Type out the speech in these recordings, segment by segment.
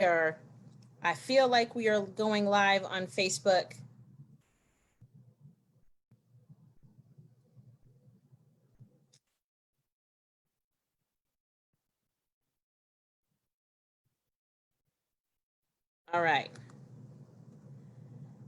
I feel like we are going live on Facebook. All right.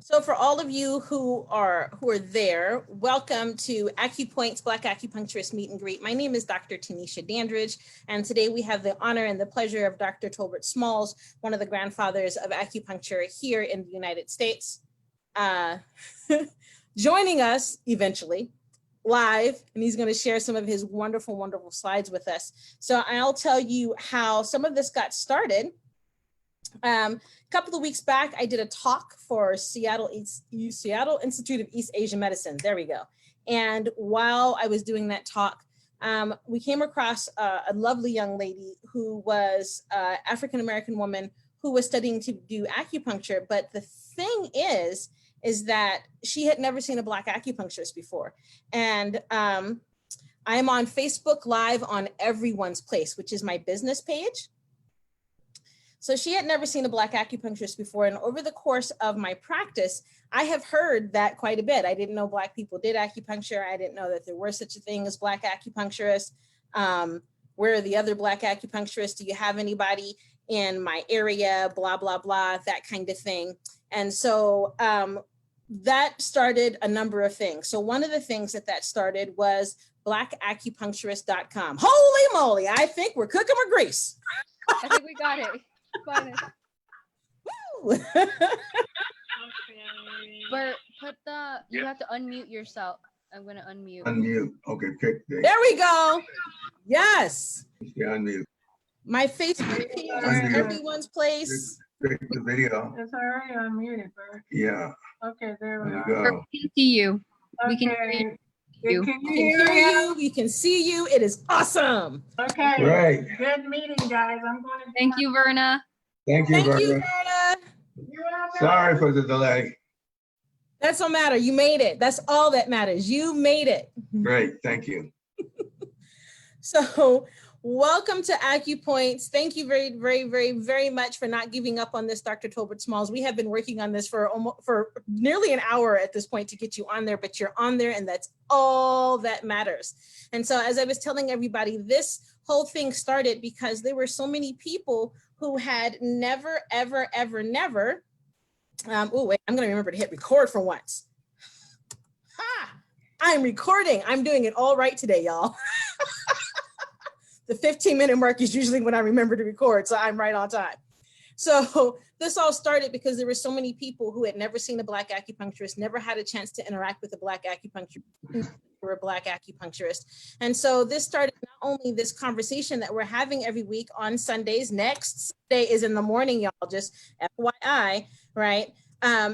So for all of you who are there, welcome to Acu-Points Black Acupuncturist Meet and Greet. My name is Dr. Tanisha Dandridge, and today we have the honor and the pleasure of Dr. Tolbert Smalls, one of the grandfathers of acupuncture here in the United States, joining us eventually live, and he's going to share some of his wonderful, wonderful slides with us. So I'll tell you how some of this got started. A couple of weeks back, I did a talk for Seattle Institute of East Asian Medicine. There we go. And while I was doing that talk, we came across a lovely young lady who was an African-American woman who was studying to do acupuncture. But the thing is that she had never seen a Black acupuncturist before. And I'm on Facebook Live on Everyone's Place, which is my business page. So she had never seen a Black acupuncturist before. And over the course of my practice, I have heard that quite a bit. I didn't know Black people did acupuncture. I didn't know that there were such a thing as Black acupuncturists. Where are the other Black acupuncturists? Do you have anybody in my area? Blah, blah, blah, that kind of thing. And so that started a number of things. So one of the things that started was blackacupuncturist.com. Holy moly, I think we're cooking with grease. I think we got it. But you have to unmute yourself. I'm gonna unmute. Unmute. Okay, pick this. There we go. Yes. Yeah, unmute. My Facebook page is Everyone's Place. Pick the video. It's already unmuted, Bert. Yeah. Okay, there we There go. you go. We can see you. Okay. We can hear you. Can We you can hear hear me? you. We can see you. It is awesome. Okay. Great. Good meeting, guys. I'm going to. Thank you, Verna. Thank you, Thank you, Barbara. Verna. You're welcome. Sorry for the delay. That don't matter. You made it. That's all that matters. You made it. Great. Thank you. So welcome to Acu-Points. Thank you very, very, very, very much for not giving up on this, Dr. Tolbert Smalls. We have been working on this for nearly an hour at this point to get you on there, but you're on there, and that's all that matters. And so as I was telling everybody, this whole thing started because there were so many people who had never, ever, ever, never, oh wait, I'm gonna remember to hit record for once. Ha! I'm recording. I'm doing it all right today, y'all. The 15-minute mark is usually when I remember to record, so I'm right on time. So this all started because there were so many people who had never seen a Black acupuncturist, never had a chance to interact with a Black acupuncturist or a Black acupuncturist. And so this started not only this conversation that we're having every week on Sundays. Next Sunday is in the morning, y'all, just FYI, right?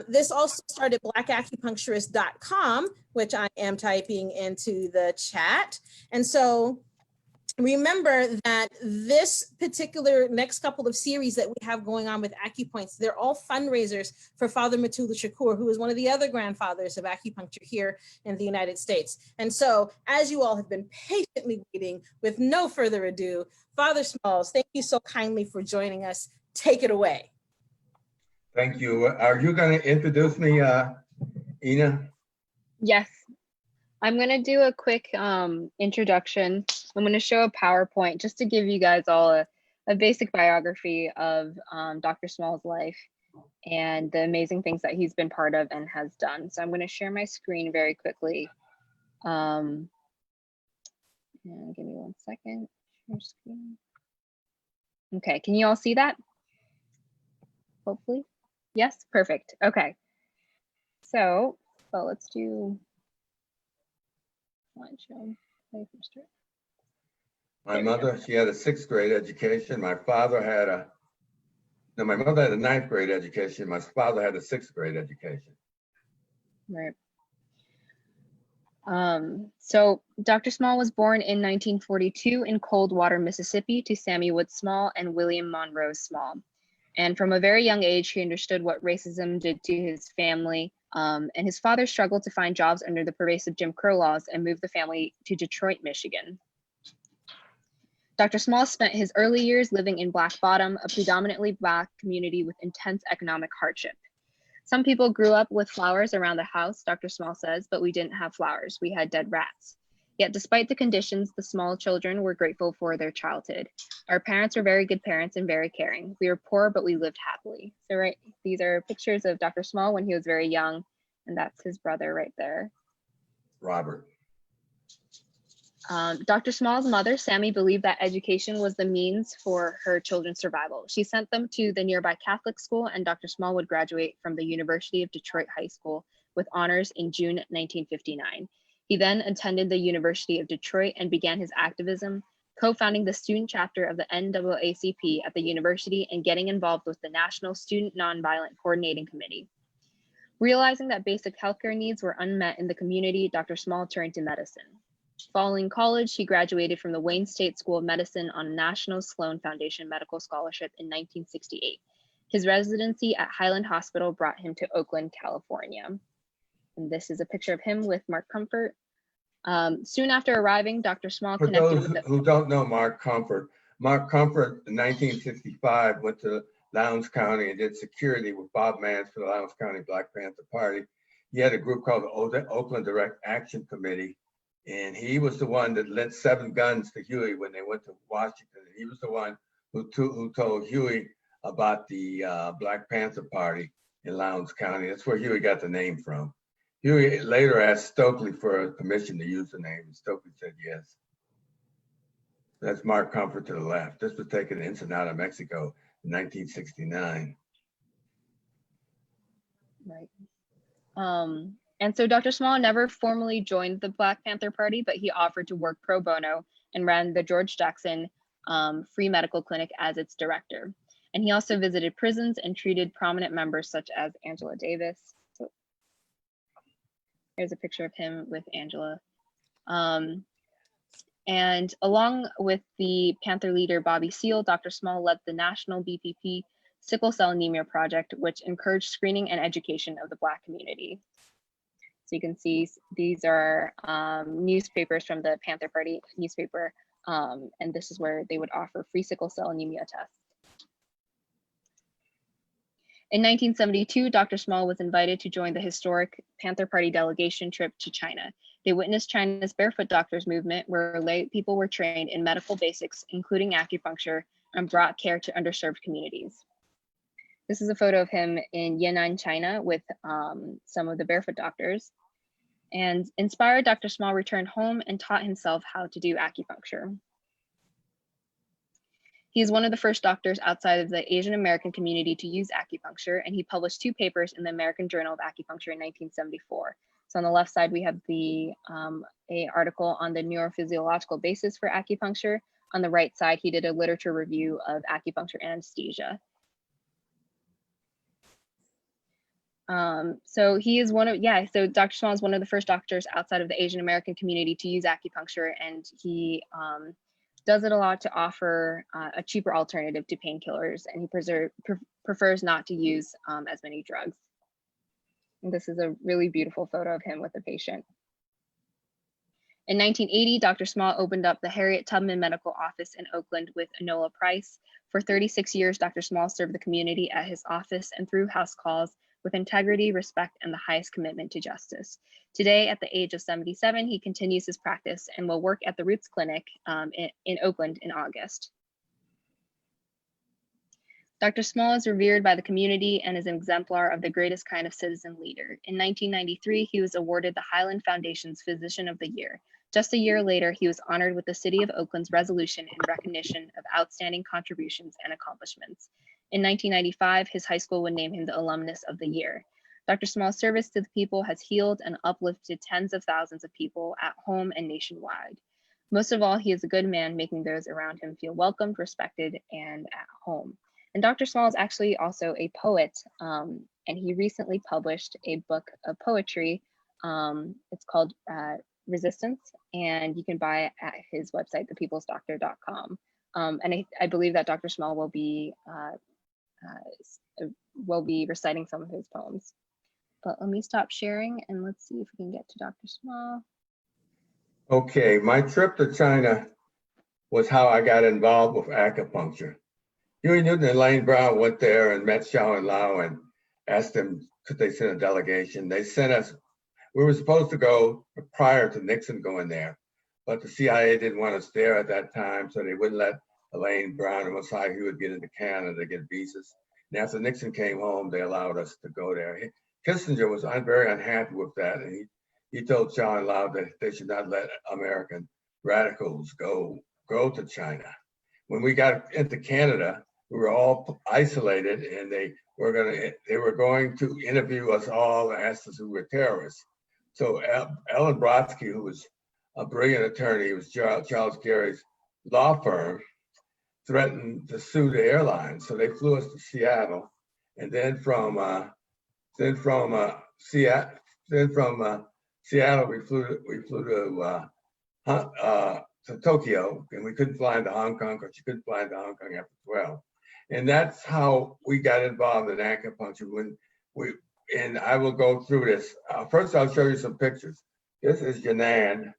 This also started blackacupuncturist.com, which I am typing into the chat. And so remember that this particular next couple of series that we have going on with Acu-Points, they're all fundraisers for Father Matula Shakur, who is one of the other grandfathers of acupuncture here in the United States. And so, as you all have been patiently waiting, with no further ado, Father Smalls, thank you so kindly for joining us. Take it away. Thank you. Are you going to introduce me, Ina? Yes. I'm going to do a quick introduction. I'm going to show a PowerPoint just to give you guys all a basic biography of Dr. Small's life and the amazing things that he's been part of and has done. So I'm going to share my screen very quickly. And give me 1 second. Share screen. Okay, can you all see that? Hopefully. Yes, perfect. Okay. So, well, let's do slideshow. My mother, she had a 6th grade education. My father had my mother had a 9th grade education. My father had a 6th grade education. Right. So Dr. Small was born in 1942 in Coldwater, Mississippi to Sammy Wood Small and William Monroe Small. And from a very young age, he understood what racism did to his family. And his father struggled to find jobs under the pervasive Jim Crow laws and moved the family to Detroit, Michigan. Dr. Small spent his early years living in Black Bottom, a predominantly Black community with intense economic hardship. Some people grew up with flowers around the house, Dr. Small says, but we didn't have flowers. We had dead rats. Yet despite the conditions, the Small children were grateful for their childhood. Our parents were very good parents and very caring. We were poor, but we lived happily. So right, these are pictures of Dr. Small when he was very young, and that's his brother right there. Robert. Dr. Small's mother, Sammy, believed that education was the means for her children's survival. She sent them to the nearby Catholic school, and Dr. Small would graduate from the University of Detroit High School with honors in June 1959. He then attended the University of Detroit and began his activism, co-founding the student chapter of the NAACP at the university and getting involved with the National Student Nonviolent Coordinating Committee. Realizing that basic healthcare needs were unmet in the community, Dr. Small turned to medicine. Following college, he graduated from the Wayne State School of Medicine on a National Sloan Foundation Medical Scholarship in 1968. His residency at Highland Hospital brought him to Oakland, California. And this is a picture of him with Mark Comfort. Soon after arriving, Dr. Small For connected those with who don't know Mark Comfort in 1965 went to Lowndes County and did security with Bob Mans for the Lowndes County Black Panther Party. He had a group called the Oakland Direct Action Committee, and he was the one that lent 7 guns to Huey when they went to Washington. He was the one who told Huey about the Black Panther Party in Lowndes County. That's where Huey got the name from. Huey later asked Stokely for permission to use the name, and Stokely said yes. That's Mark Comfort to the left. This was taken in Ensenada, Mexico in 1969. Right. And so Dr. Small never formally joined the Black Panther Party, but he offered to work pro bono and ran the George Jackson Free Medical Clinic as its director. And he also visited prisons and treated prominent members such as Angela Davis. So here's a picture of him with Angela. And along with the Panther leader, Bobby Seale, Dr. Small led the National BPP Sickle Cell Anemia Project, which encouraged screening and education of the Black community. So you can see these are newspapers from the Panther Party newspaper, and this is where they would offer free sickle cell anemia tests. In 1972, Dr. Small was invited to join the historic Panther Party delegation trip to China. They witnessed China's barefoot doctors movement, where lay people were trained in medical basics, including acupuncture, and brought care to underserved communities. This is a photo of him in Yan'an, China with some of the barefoot doctors. And inspired, Dr. Small returned home and taught himself how to do acupuncture. He is one of the first doctors outside of the Asian American community to use acupuncture, and he published 2 papers in the American Journal of Acupuncture in 1974. So on the left side, we have the a article on the neurophysiological basis for acupuncture. On the right side, he did a literature review of acupuncture anesthesia. So he is so Dr. Small is one of the first doctors outside of the Asian American community to use acupuncture, and he does it a lot to offer a cheaper alternative to painkillers, and he prefers not to use as many drugs. And this is a really beautiful photo of him with a patient. In 1980, Dr. Small opened up the Harriet Tubman Medical Office in Oakland with Enola Price. For 36 years, Dr. Small served the community at his office and through house calls with integrity, respect, and the highest commitment to justice. Today, at the age of 77, he continues his practice and will work at the Roots Clinic in Oakland in August. Dr. Small is revered by the community and is an exemplar of the greatest kind of citizen leader. In 1993, he was awarded the Highland Foundation's Physician of the Year. Just a year later, he was honored with the City of Oakland's resolution in recognition of outstanding contributions and accomplishments. In 1995, his high school would name him the Alumnus of the Year. Dr. Small's service to the people has healed and uplifted tens of thousands of people at home and nationwide. Most of all, he is a good man, making those around him feel welcomed, respected, and at home. And Dr. Small is actually also a poet, and he recently published a book of poetry. It's called Resistance, and you can buy it at his website, thepeoplesdoctor.com. And I believe that Dr. Small will be reciting some of his poems. But let me stop sharing and let's see if we can get to Dr. Small. Okay, my trip to China was how I got involved with acupuncture. Huey Newton and Lane Brown went there and met Xiao and Lao and asked them, could they send a delegation? They sent us, we were supposed to go prior to Nixon going there, but the CIA didn't want us there at that time, so they wouldn't let Elaine Brown and Messiah Hewitt get into Canada to get visas. And after Nixon came home, they allowed us to go there. Kissinger was very unhappy with that, and he told Xiao and Lao that they should not let American radicals go to China. When we got into Canada, we were all isolated, and they were going to interview us all and ask us if we were terrorists. So Ellen Brodsky, who was a brilliant attorney, was Charles Gary's law firm, threatened to sue the airline. So they flew us to Seattle, and then from Seattle we flew to Tokyo, and we couldn't fly into Hong Kong because you couldn't fly into Hong Kong after 12. And that's how we got involved in acupuncture. And I will go through this. First, I'll show you some pictures. This is Yan'an,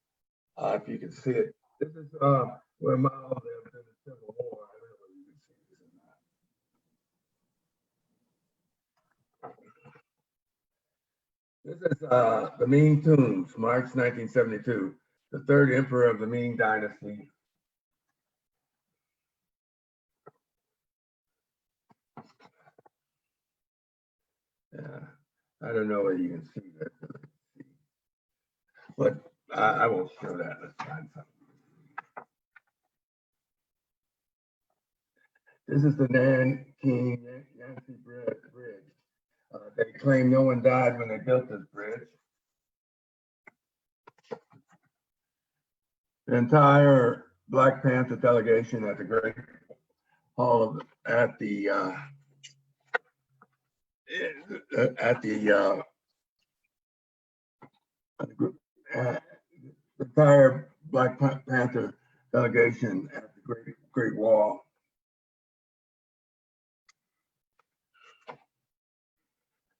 if you can see it. This is where Mao lived in the Civil War. I don't know whether you can see this or not. This is the Ming Tombs, March 1972, the third emperor of the Ming Dynasty. Yeah, I don't know whether you can see that, but I won't show that. Let's find something. This is the Nanking Yangtze Bridge. They claim no one died when they built this bridge. The entire Black Panther delegation at the Great Hall at the entire Black Panther delegation at the Great Wall.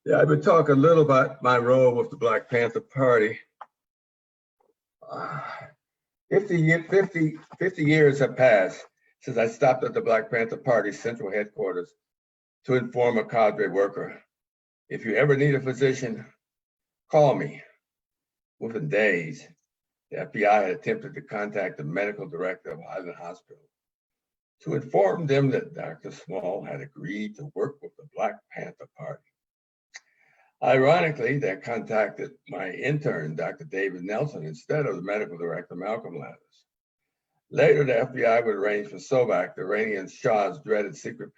Yeah, I would talk a little about my role with the Black Panther Party. 50 years have passed since I stopped at the Black Panther Party's central headquarters to inform a cadre worker, if you ever need a physician, call me. Within days, the FBI had attempted to contact the medical director of Highland Hospital to inform them that Dr. Small had agreed to work with the Black Panther Party. Ironically, they contacted my intern, Dr. David Nelson, instead of the medical director, Malcolm Lathers. Later, the FBI would arrange for Sobak, the Iranian Shah's dreaded secret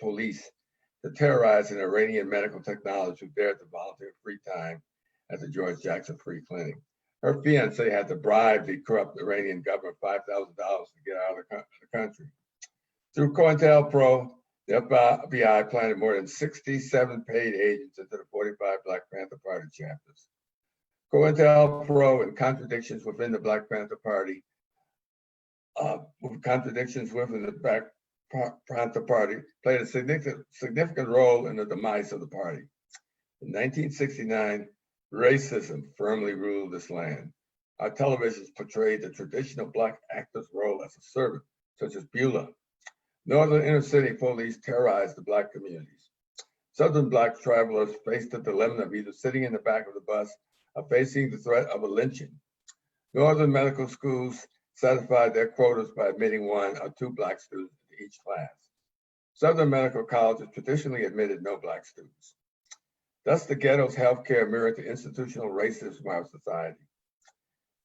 police, to terrorize an Iranian medical technologist who dared to volunteer free time at the George Jackson Free Clinic. Her fiance had to bribe the corrupt Iranian government $5,000 to get out of the country. Through COINTELPRO, the FBI planted more than 67 paid agents into the 45 Black Panther Party chapters. COINTELPRO and contradictions within the Black Panther Party, played a significant role in the demise of the party. In 1969, racism firmly ruled this land. Our televisions portrayed the traditional Black actor's role as a servant, such as Beulah. Northern inner city police terrorized the Black communities. Southern Black travelers faced the dilemma of either sitting in the back of the bus or facing the threat of a lynching. Northern medical schools satisfied their quotas by admitting 1 or 2 Black students to each class. Southern medical colleges traditionally admitted no Black students. Thus, the ghetto's healthcare mirrored the institutional racism of our society.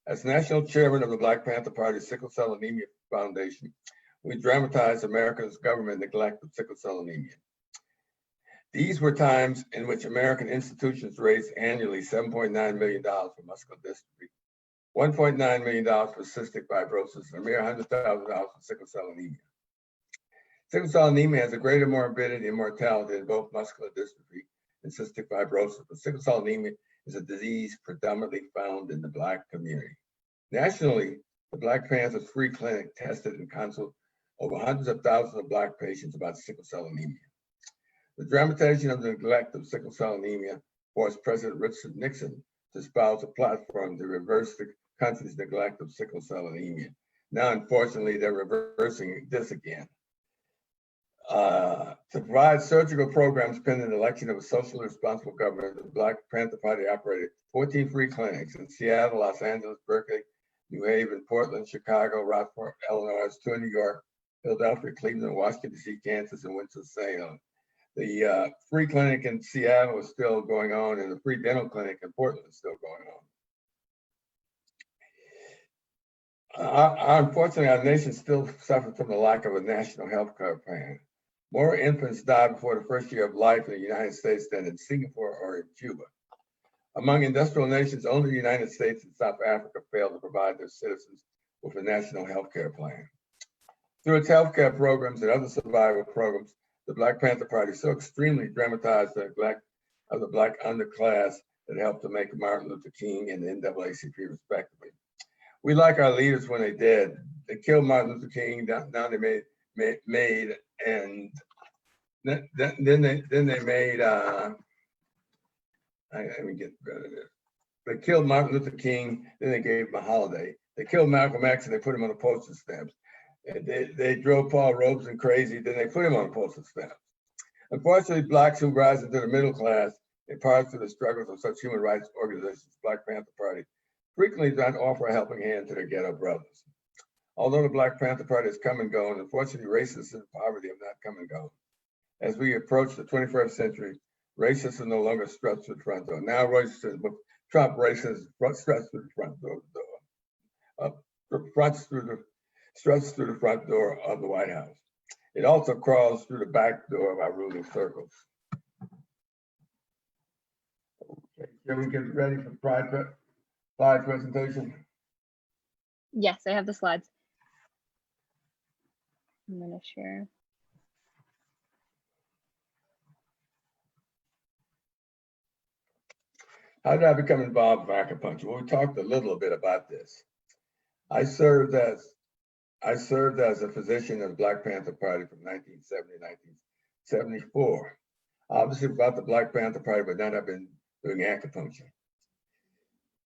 As national chairman of the Black Panther Party's Sickle Cell Anemia Foundation, we dramatized America's government neglect of sickle cell anemia. These were times in which American institutions raised annually $7.9 million for muscular dystrophy, $1.9 million for cystic fibrosis, and a mere $100,000 for sickle cell anemia. Sickle cell anemia has a greater morbidity and mortality than both muscular dystrophy and cystic fibrosis, but sickle cell anemia is a disease predominantly found in the Black community. Nationally, the Black Panthers Free Clinic tested and consulted over hundreds of thousands of Black patients about sickle cell anemia. The dramatization of the neglect of sickle cell anemia forced President Richard Nixon to espouse a platform to reverse the country's neglect of sickle cell anemia. Now, unfortunately, they're reversing this again. To provide surgical programs pending the election of a socially responsible government, the Black Panther Party operated 14 free clinics in Seattle, Los Angeles, Berkeley, New Haven, Portland, Chicago, Rockport, Illinois, 2 in New York, Philadelphia, Cleveland, Washington, D.C., Kansas, and Winston-Salem. The free clinic in Seattle is still going on, and the free dental clinic in Portland is still going on. Unfortunately, our nation still suffers from the lack of a national health care plan. More infants die before the first year of life in the United States than in Singapore or in Cuba. Among industrial nations, only the United States and South Africa fail to provide their citizens with a national health care plan. Through its health care programs and other survival programs, the Black Panther Party so extremely dramatized the neglect of the Black underclass that helped to make Martin Luther King and the NAACP respectively. We like our leaders when they did. They killed Martin Luther King. Now they made and then they made. Let me get rid of this. They killed Martin Luther King. Then they gave him a holiday. They killed Malcolm X and they put him on the postage stamps. They drove Paul Robeson crazy. Then they put him on the postage stamps. Unfortunately, Blacks who rise into the middle class, in part through the struggles of such human rights organizations, Black Panther Party, frequently do not offer a helping hand to their ghetto brothers. Although the Black Panther Party has come and gone, unfortunately, racism and poverty have not come and gone. As we approach the 21st century, racists are no longer struts through the front door. Now racism, Trump racists struts through the front door, struts through the front door of the White House. It also crawls through the back door of our ruling circles. Okay, can we get ready for the slide presentation? Yes, I have the slides. I'm going to share. How did I become involved with acupuncture? Well, we talked a little bit about this. I served as a physician of the Black Panther Party from 1970 to 1974. Obviously, without the Black Panther Party, would not have been doing acupuncture.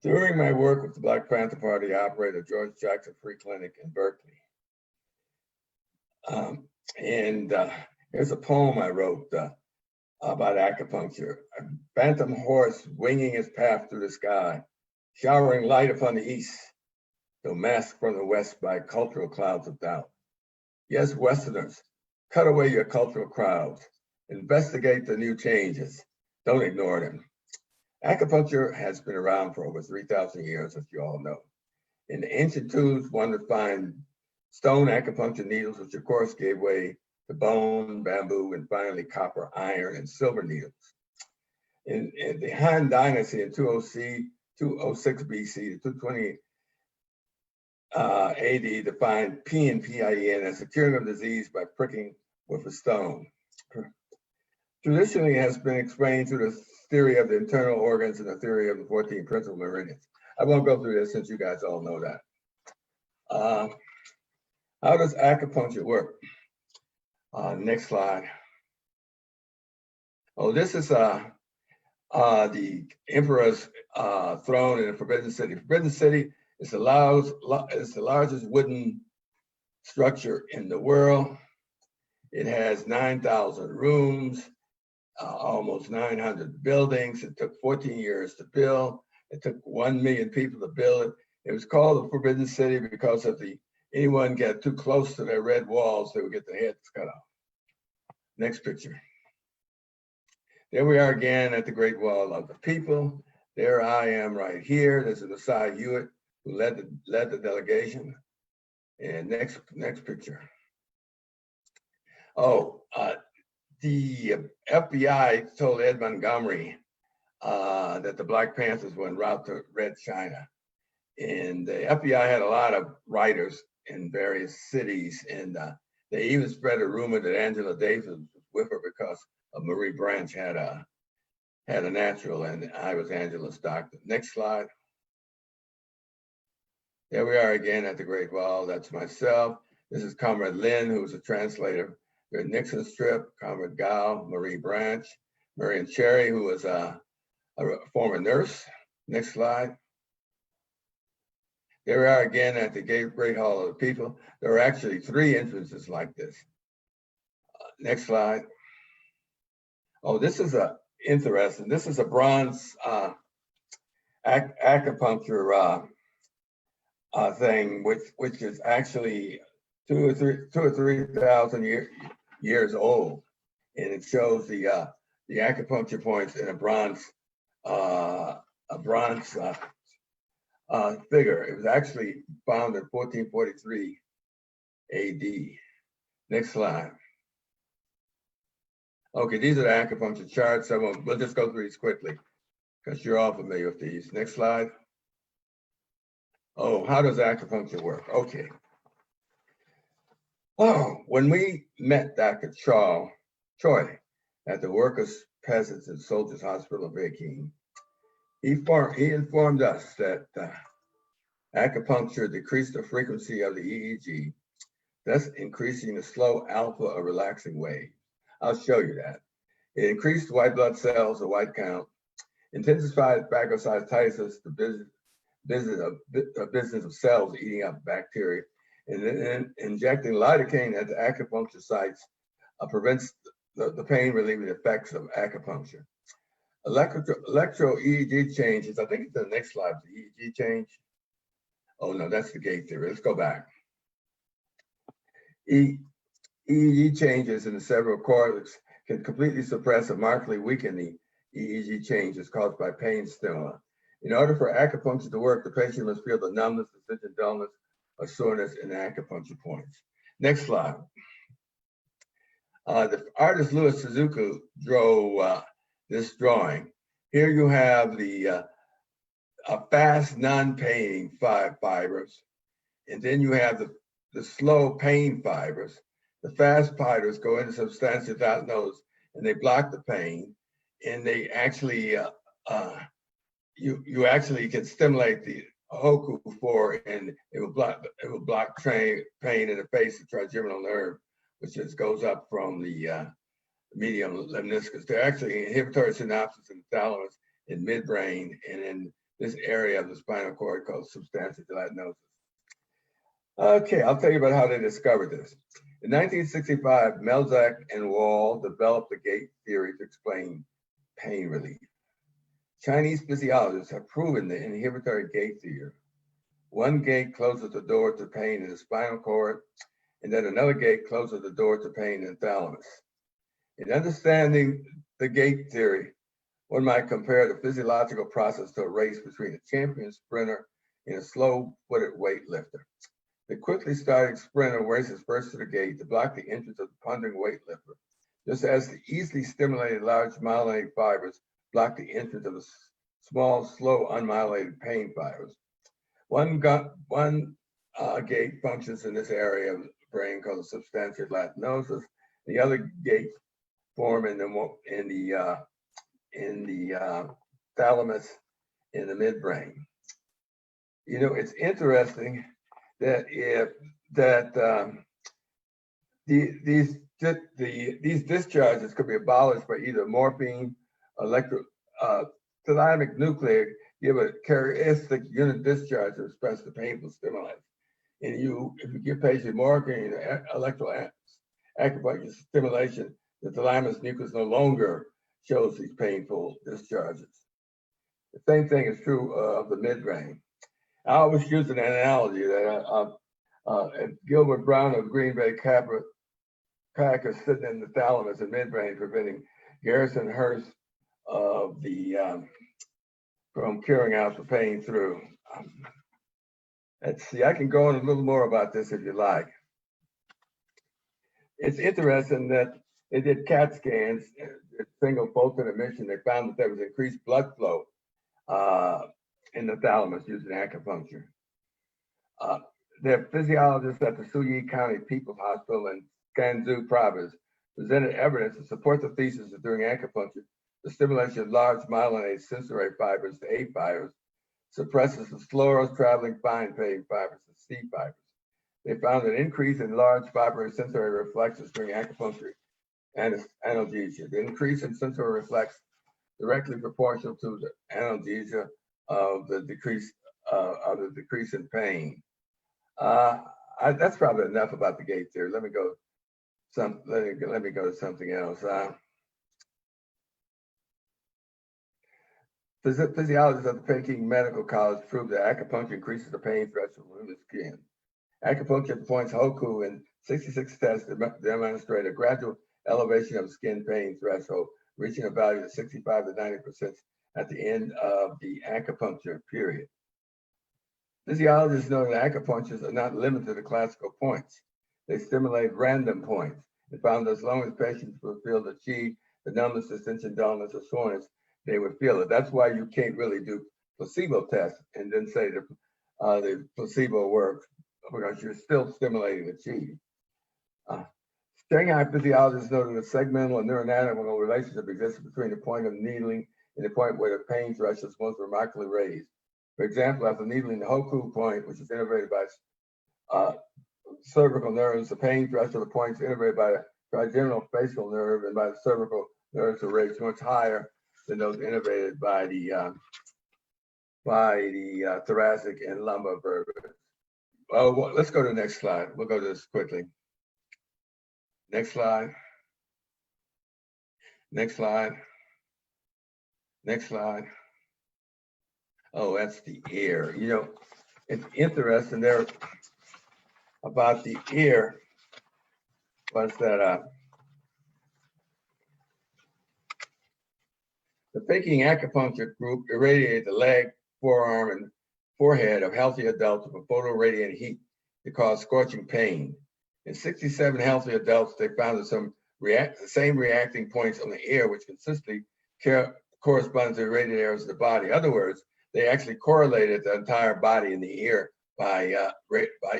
During my work with the Black Panther Party, I operated a George Jackson Free Clinic in Berkeley. Here's a poem I wrote about acupuncture. A phantom horse winging his path through the sky, showering light upon the east, though masked from the west by cultural clouds of doubt. Yes, Westerners, cut away your cultural crowds. Investigate the new changes. Don't ignore them. Acupuncture has been around for over 3,000 years, as you all know. In the ancient tombs, one would find stone acupuncture needles, which of course gave way to bone, bamboo, and finally copper, iron, and silver needles. In the Han Dynasty in 206 BC to 220 AD, defined PIN as the curing of disease by pricking with a stone. Traditionally, it has been explained through the theory of the internal organs and the theory of the 14 principal meridians. I won't go through this since you guys all know that. How does acupuncture work? Next slide. Oh, this is the emperor's throne in the Forbidden City. Forbidden City is the largest wooden structure in the world. It has 9,000 rooms, almost 900 buildings. It took 14 years to build. It took 1 million people to build it. It was called the Forbidden City because if anyone got too close to their red walls, they would get their heads cut off. Next picture. There we are again at the Great Wall of the People. There I am right here. This is Messiah Hewitt, who led the delegation. And next picture. Oh, the FBI told Ed Montgomery that the Black Panthers were en route to Red China. And the FBI had a lot of writers in various cities, and they even spread a rumor that Angela Davis was with her because Marie Branch had a natural, and I was Angela's doctor. Next slide. There we are again at the Great Wall. That's myself. This is Comrade Lynn, who was a translator during Nixon Strip, Comrade Gao, Marie Branch, Marion Cherry, who was a former nurse. Next slide. Here we are again at the Great Hall of the People. There are actually 3 entrances like this. Next slide. Oh, this is interesting. This is a bronze acupuncture thing, which is actually 2,000 or 3,000 years old, and it shows the acupuncture points in a bronze figure. It was actually found in 1443 AD. Next slide. Okay, these are the acupuncture charts. So we'll just go through these quickly because you're all familiar with these. Next slide. Oh, how does acupuncture work? Okay. Oh, when we met Dr. Choi at the Workers, Peasants, and Soldiers Hospital of Peking, he informed us that acupuncture decreased the frequency of the EEG, thus increasing the slow alpha or relaxing wave. I'll show you that. It increased white blood cells, the white count, intensified phagocytosis, the business of cells eating up bacteria, and then injecting lidocaine at the acupuncture sites prevents the pain relieving effects of acupuncture. Electro EEG changes, I think it's the next slide, the EEG change. Oh no, that's the gate theory. Let's go back. EEG changes in the cerebral cortex can completely suppress or markedly weaken the EEG changes caused by pain stimuli. In order for acupuncture to work, the patient must feel the numbness, the dullness, or soreness in the acupuncture points. Next slide. The artist Louis Suzuki drew this drawing. Here you have the fast, non-paining fibers, and then you have the slow pain fibers. The fast fibers go into substantia nodes and they block the pain, and they actually you actually can stimulate the Acu-Points, and it will block pain in the face, the trigeminal nerve, which just goes up from the medium lemniscus. They're actually inhibitory synapses in the thalamus, in midbrain, and in this area of the spinal cord called substantia gelatinosus. Okay, I'll tell you about how they discovered this. In 1965, Melzack and Wall developed the gate theory to explain pain relief. Chinese physiologists have proven the inhibitory gate theory. One gate closes the door to pain in the spinal cord, and then another gate closes the door to pain in the thalamus. In understanding the gate theory, one might compare the physiological process to a race between a champion sprinter and a slow-footed weightlifter. The quickly starting sprinter races first to the gate to block the entrance of the pondering weightlifter, just as the easily stimulated large myelinated fibers block the entrance of the small, slow, unmyelinated pain fibers. One gate functions in this area of the brain called the substantia gelatinosus. The other gates form in the thalamus in the midbrain. You know, it's interesting that these discharges could be abolished by either morphine, thalamic nuclear, give a characteristic unit discharge to express the painful stimuli. And if you give patient morphine, acupuncture stimulation, the thalamus nucleus no longer shows these painful discharges. The same thing is true of the midbrain. I always use an analogy that Gilbert Brown of Green Bay Packers sitting in the thalamus and midbrain preventing Garrison Hearst of from curing out the pain through. Let's see, I can go on a little more about this if you like. It's interesting that they did CAT scans, single photon emission. They found that there was increased blood flow in the thalamus using acupuncture. Their physiologists at the Suyi County People's Hospital in Gansu province presented evidence to support the thesis that during acupuncture, the stimulation of large myelinated sensory fibers, the A fibers, suppresses the slower traveling fine pain fibers, the C fibers. They found an increase in large fibrous sensory reflexes during acupuncture and analgesia. The increase in sensory reflex directly proportional to the analgesia of the decrease of the decrease in pain. That's probably enough about the gate theory. Let me go to something else. Physiologists of the Peking Medical College proved that acupuncture increases the pain threshold in the skin. Acupuncture points Hoku in 66 tests demonstrate a gradual elevation of skin pain threshold, reaching a value of 65 to 90% at the end of the acupuncture period. Physiologists know that acupuncturists are not limited to classical points. They stimulate random points and found that as long as patients will feel the chi, the numbness, distension, dullness, or soreness, they would feel it. That's why you can't really do placebo tests and then say the placebo works, because you're still stimulating the chi. Shanghai physiologists noted a segmental and neuroanatomical relationship exists between the point of needling and the point where the pain threshold is most remarkably raised. For example, after needling the Hoku point, which is innervated by cervical nerves, the pain threshold of the points innervated by the trigeminal facial nerve and by the cervical nerves are raised much higher than those innervated by the thoracic and lumbar vertebrae. Well, let's go to the next slide. We'll go to this quickly. Next slide. Next slide. Next slide. Oh, that's the ear. You know, it's interesting there about the ear was that the Peking acupuncture group irradiated the leg, forearm, and forehead of healthy adults with photoradiant heat to cause scorching pain. In 67 healthy adults, they found that the same reacting points on the ear, which consistently correspond to irradiated areas of the body. In other words, they actually correlated the entire body in the ear by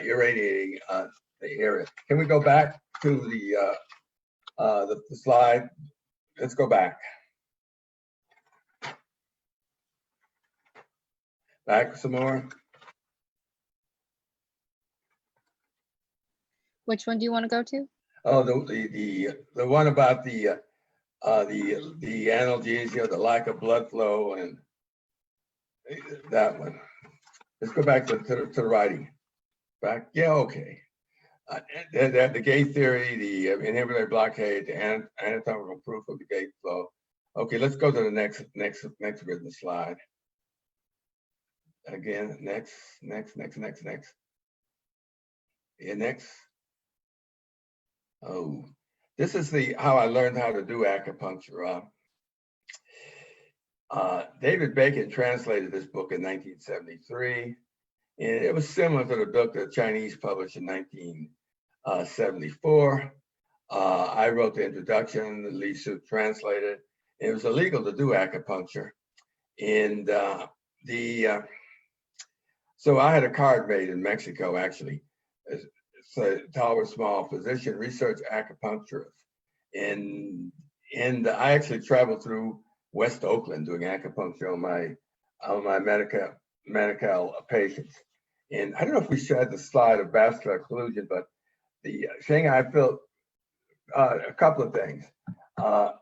irradiating the area. Can we go back to the slide? Let's go back. Back some more. Which one do you want to go to? Oh, the one about the analgesia, the lack of blood flow, and that one. Let's go back to the writing. Back, yeah, okay. The gate theory, the inhibitory blockade, the anatomical proof of the gate flow. Okay, let's go to the next written slide. Again, next. Yeah, next. Oh, this is how I learned how to do acupuncture. David Bacon translated this book in 1973, and it was similar to the book that Chinese published in 1974. I wrote the introduction, Li Su translated. It was illegal to do acupuncture, and so I had a card made in Mexico, actually. It's a tall or small physician research acupuncturist, and I actually traveled through West Oakland doing acupuncture on my medical patients. And I don't know if we shared the slide of vascular occlusion, but the Shanghai felt a couple of things.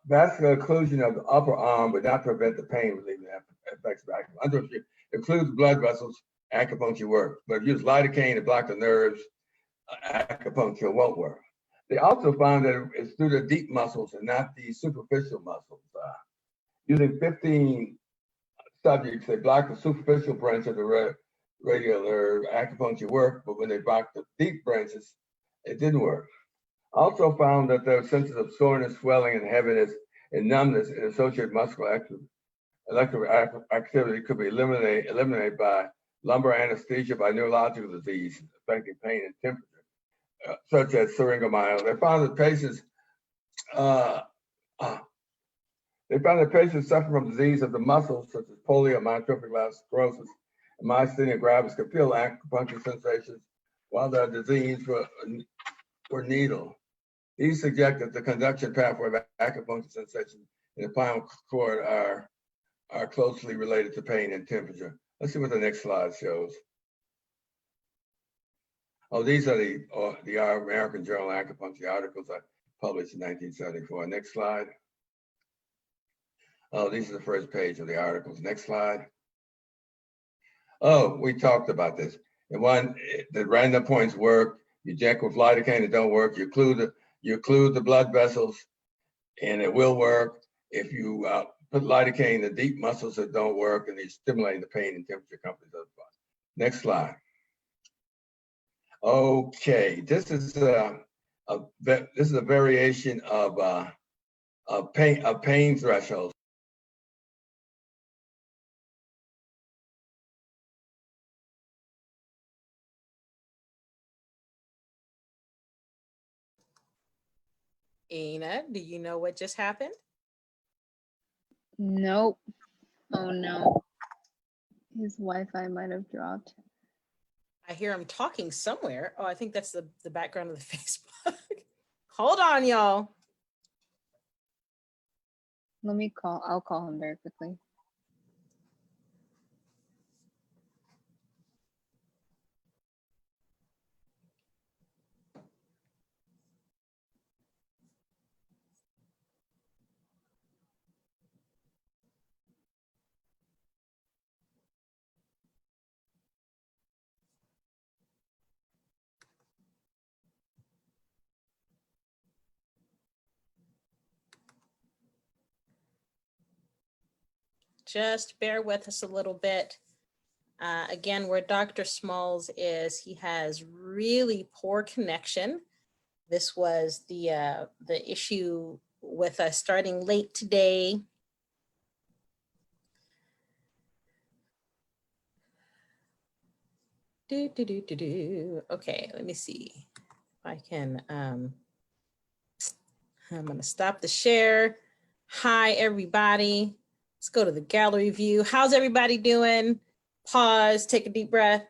Vascular occlusion of the upper arm would not prevent the pain relieving effects of acupuncture. It includes blood vessels, acupuncture works. But if you use lidocaine to block the nerves, acupuncture won't work. They also found that it's through the deep muscles and not the superficial muscles. Using 15 subjects, they blocked the superficial branch of the radial nerve. Acupuncture worked, but when they blocked the deep branches, it didn't work. Also found that there were senses of soreness, swelling, and heaviness, and numbness in associated muscular electrical activity could be eliminated by lumbar anesthesia, by neurological disease affecting pain and temperature, such as syringomyelia. They found that patients suffering from disease of the muscles, such as polio, myotrophic sclerosis, and myasthenia gravis, could feel acupuncture sensations while their disease were needle. These suggest that the conduction pathway of acupuncture sensations in the spinal cord are closely related to pain and temperature. Let's see what the next slide shows. Oh, these are the American Journal of Acupuncture articles I published in 1974. Next slide. Oh, these are the first page of the articles. Next slide. Oh, we talked about this. The one, the random points work. You inject with lidocaine, it don't work. You occlude the blood vessels, and it will work. If you put lidocaine in the deep muscles, it don't work, and they stimulate the pain and temperature companies of the body. Next slide. Okay, this is a variation of pain thresholds. Ina, do you know what just happened? Nope. Oh no. His Wi-Fi might have dropped. I hear him talking somewhere. Oh, I think that's the background of the Facebook. Hold on, y'all. I'll call him very quickly. Just bear with us a little bit. Again, where Dr. Smalls is, he has really poor connection. This was the issue with us starting late today. Okay, let me see if I can, I'm gonna stop the share. Hi, everybody. Let's go to the gallery view. How's everybody doing? Pause, take a deep breath.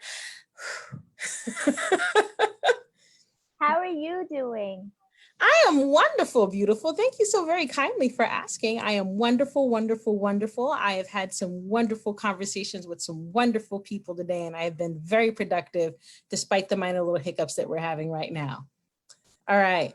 How are you doing? I am wonderful, beautiful. Thank you so very kindly for asking. I am wonderful, wonderful, wonderful. I have had some wonderful conversations with some wonderful people today, and I have been very productive despite the minor little hiccups that we're having right now. All right.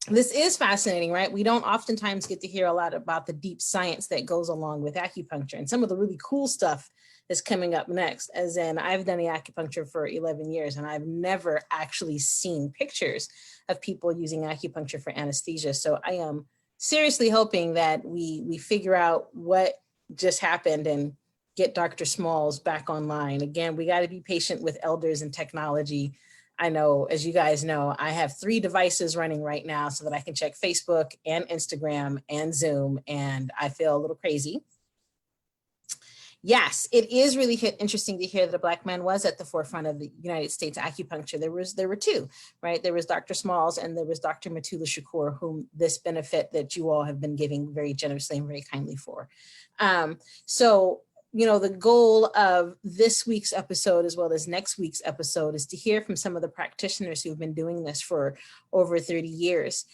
This is fascinating, right? We don't oftentimes get to hear a lot about the deep science that goes along with acupuncture, and some of the really cool stuff is coming up next. As in, I've done the acupuncture for 11 years and I've never actually seen pictures of people using acupuncture for anesthesia. So I am seriously hoping that we figure out what just happened and get Dr. Smalls back online. Again, we got to be patient with elders and technology. I know, as you guys know, I have 3 devices running right now so that I can check Facebook and Instagram and Zoom, and I feel a little crazy. Yes, it is really interesting to hear that a Black man was at the forefront of the United States acupuncture. There were 2, right? There was Dr. Smalls and there was Dr. Matula Shakur, whom this benefit that you all have been giving very generously and very kindly for. So, you know, the goal of this week's episode, as well as next week's episode, is to hear from some of the practitioners who've been doing this for over 30 years.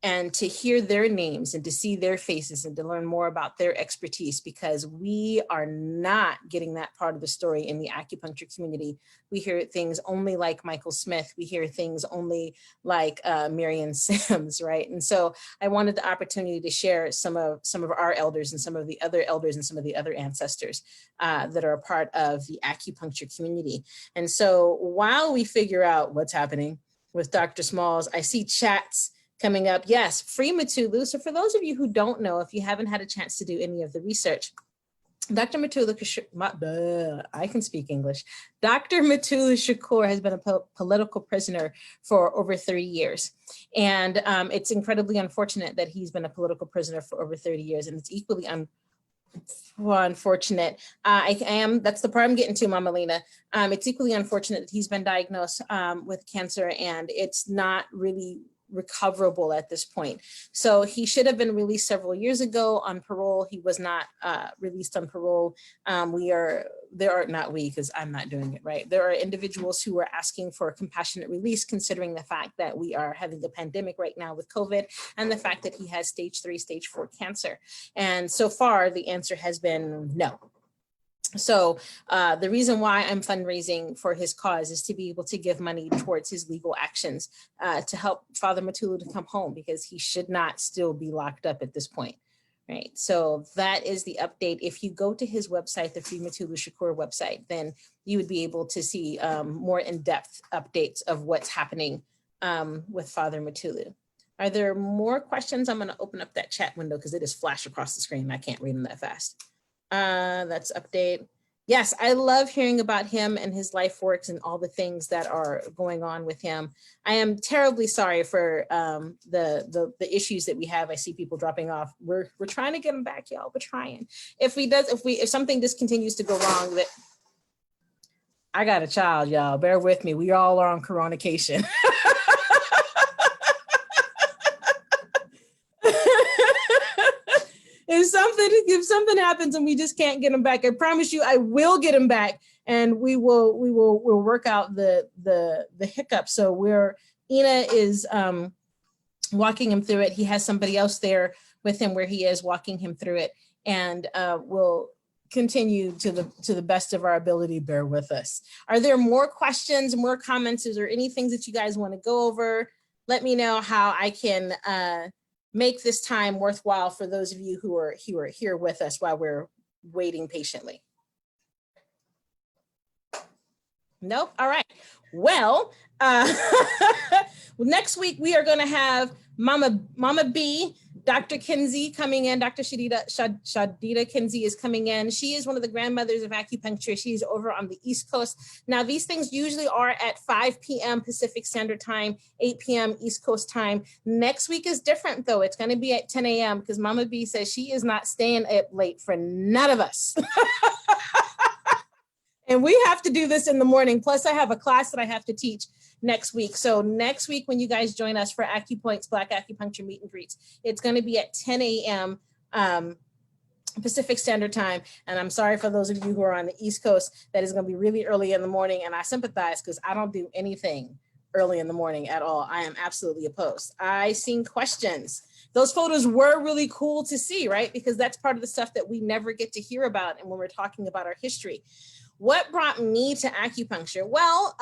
And to hear their names and to see their faces and to learn more about their expertise, because we are not getting that part of the story in the acupuncture community. We hear things only like Michael Smith. We hear things only like Marion Sims, right? And so I wanted the opportunity to share some of our elders and some of the other elders and some of the other ancestors that are a part of the acupuncture community. And so while we figure out what's happening with Dr. Smalls, I see chats coming up. Yes, free Matulu. So for those of you who don't know, if you haven't had a chance to do any of the research, Dr. Matula, I can speak English. Dr. Matula Shakur has been a political prisoner for over 30 years. And it's incredibly unfortunate that he's been a political prisoner for over 30 years. And it's equally unfortunate. That's the part I'm getting to, Mama Lena. It's equally unfortunate that he's been diagnosed with cancer, and it's not really recoverable at this point. So he should have been released several years ago on parole. He was not released on parole. Because I'm not doing it, right? There are individuals who are asking for a compassionate release, considering the fact that we are having a pandemic right now with COVID and the fact that he has stage 3, stage 4 cancer. And so far the answer has been no. So the reason why I'm fundraising for his cause is to be able to give money towards his legal actions to help Father Matulu to come home, because he should not still be locked up at this point, Right, so that is the update. If you go to his website, the Free Matulu Shakur website, then you would be able to see more in-depth updates of what's happening with Father Matulu. Are there more questions? I'm going to open up that chat window because it is flash across the screen. I can't read them that fast. That's update. Yes, I love hearing about him and his life works and all the things that are going on with him. I am terribly sorry for the issues that we have. I see people dropping off. We're trying to get him back, y'all. We're trying. If something just continues to go wrong, that I got a child, y'all. Bear with me. We all are on coronation. If something happens and we just can't get him back, I promise you I will get him back, and we'll work out the hiccup. So Ina is walking him through it. He has somebody else there with him where he is walking him through it, and we'll continue to the best of our ability. Bear with us. Are there more questions, more comments? Is there anything that you guys want to go over? Let me know how I can make this time worthwhile for those of you who are here with us while we're waiting patiently. Nope. All right. Well, next week we are going to have Mama B, Dr. Kinsey coming in. Dr. Shadida Kinsey is coming in. She is one of the grandmothers of acupuncture. She's over on the East Coast. Now, these things usually are at 5 p.m. Pacific Standard Time, 8 p.m. East Coast time. Next week is different, though. It's going to be at 10 a.m. because Mama B says she is not staying up late for none of us. And we have to do this in the morning. Plus, I have a class that I have to teach next week. So next week, when you guys join us for Acu-Points Black Acupuncture Meet and Greets, it's going to be at 10 a.m. Pacific Standard Time. And I'm sorry for those of you who are on the East Coast, that is going to be really early in the morning. And I sympathize because I don't do anything early in the morning at all. I am absolutely opposed. I seen questions. Those photos were really cool to see, right? Because that's part of the stuff that we never get to hear about. And when we're talking about our history. What brought me to acupuncture? Well,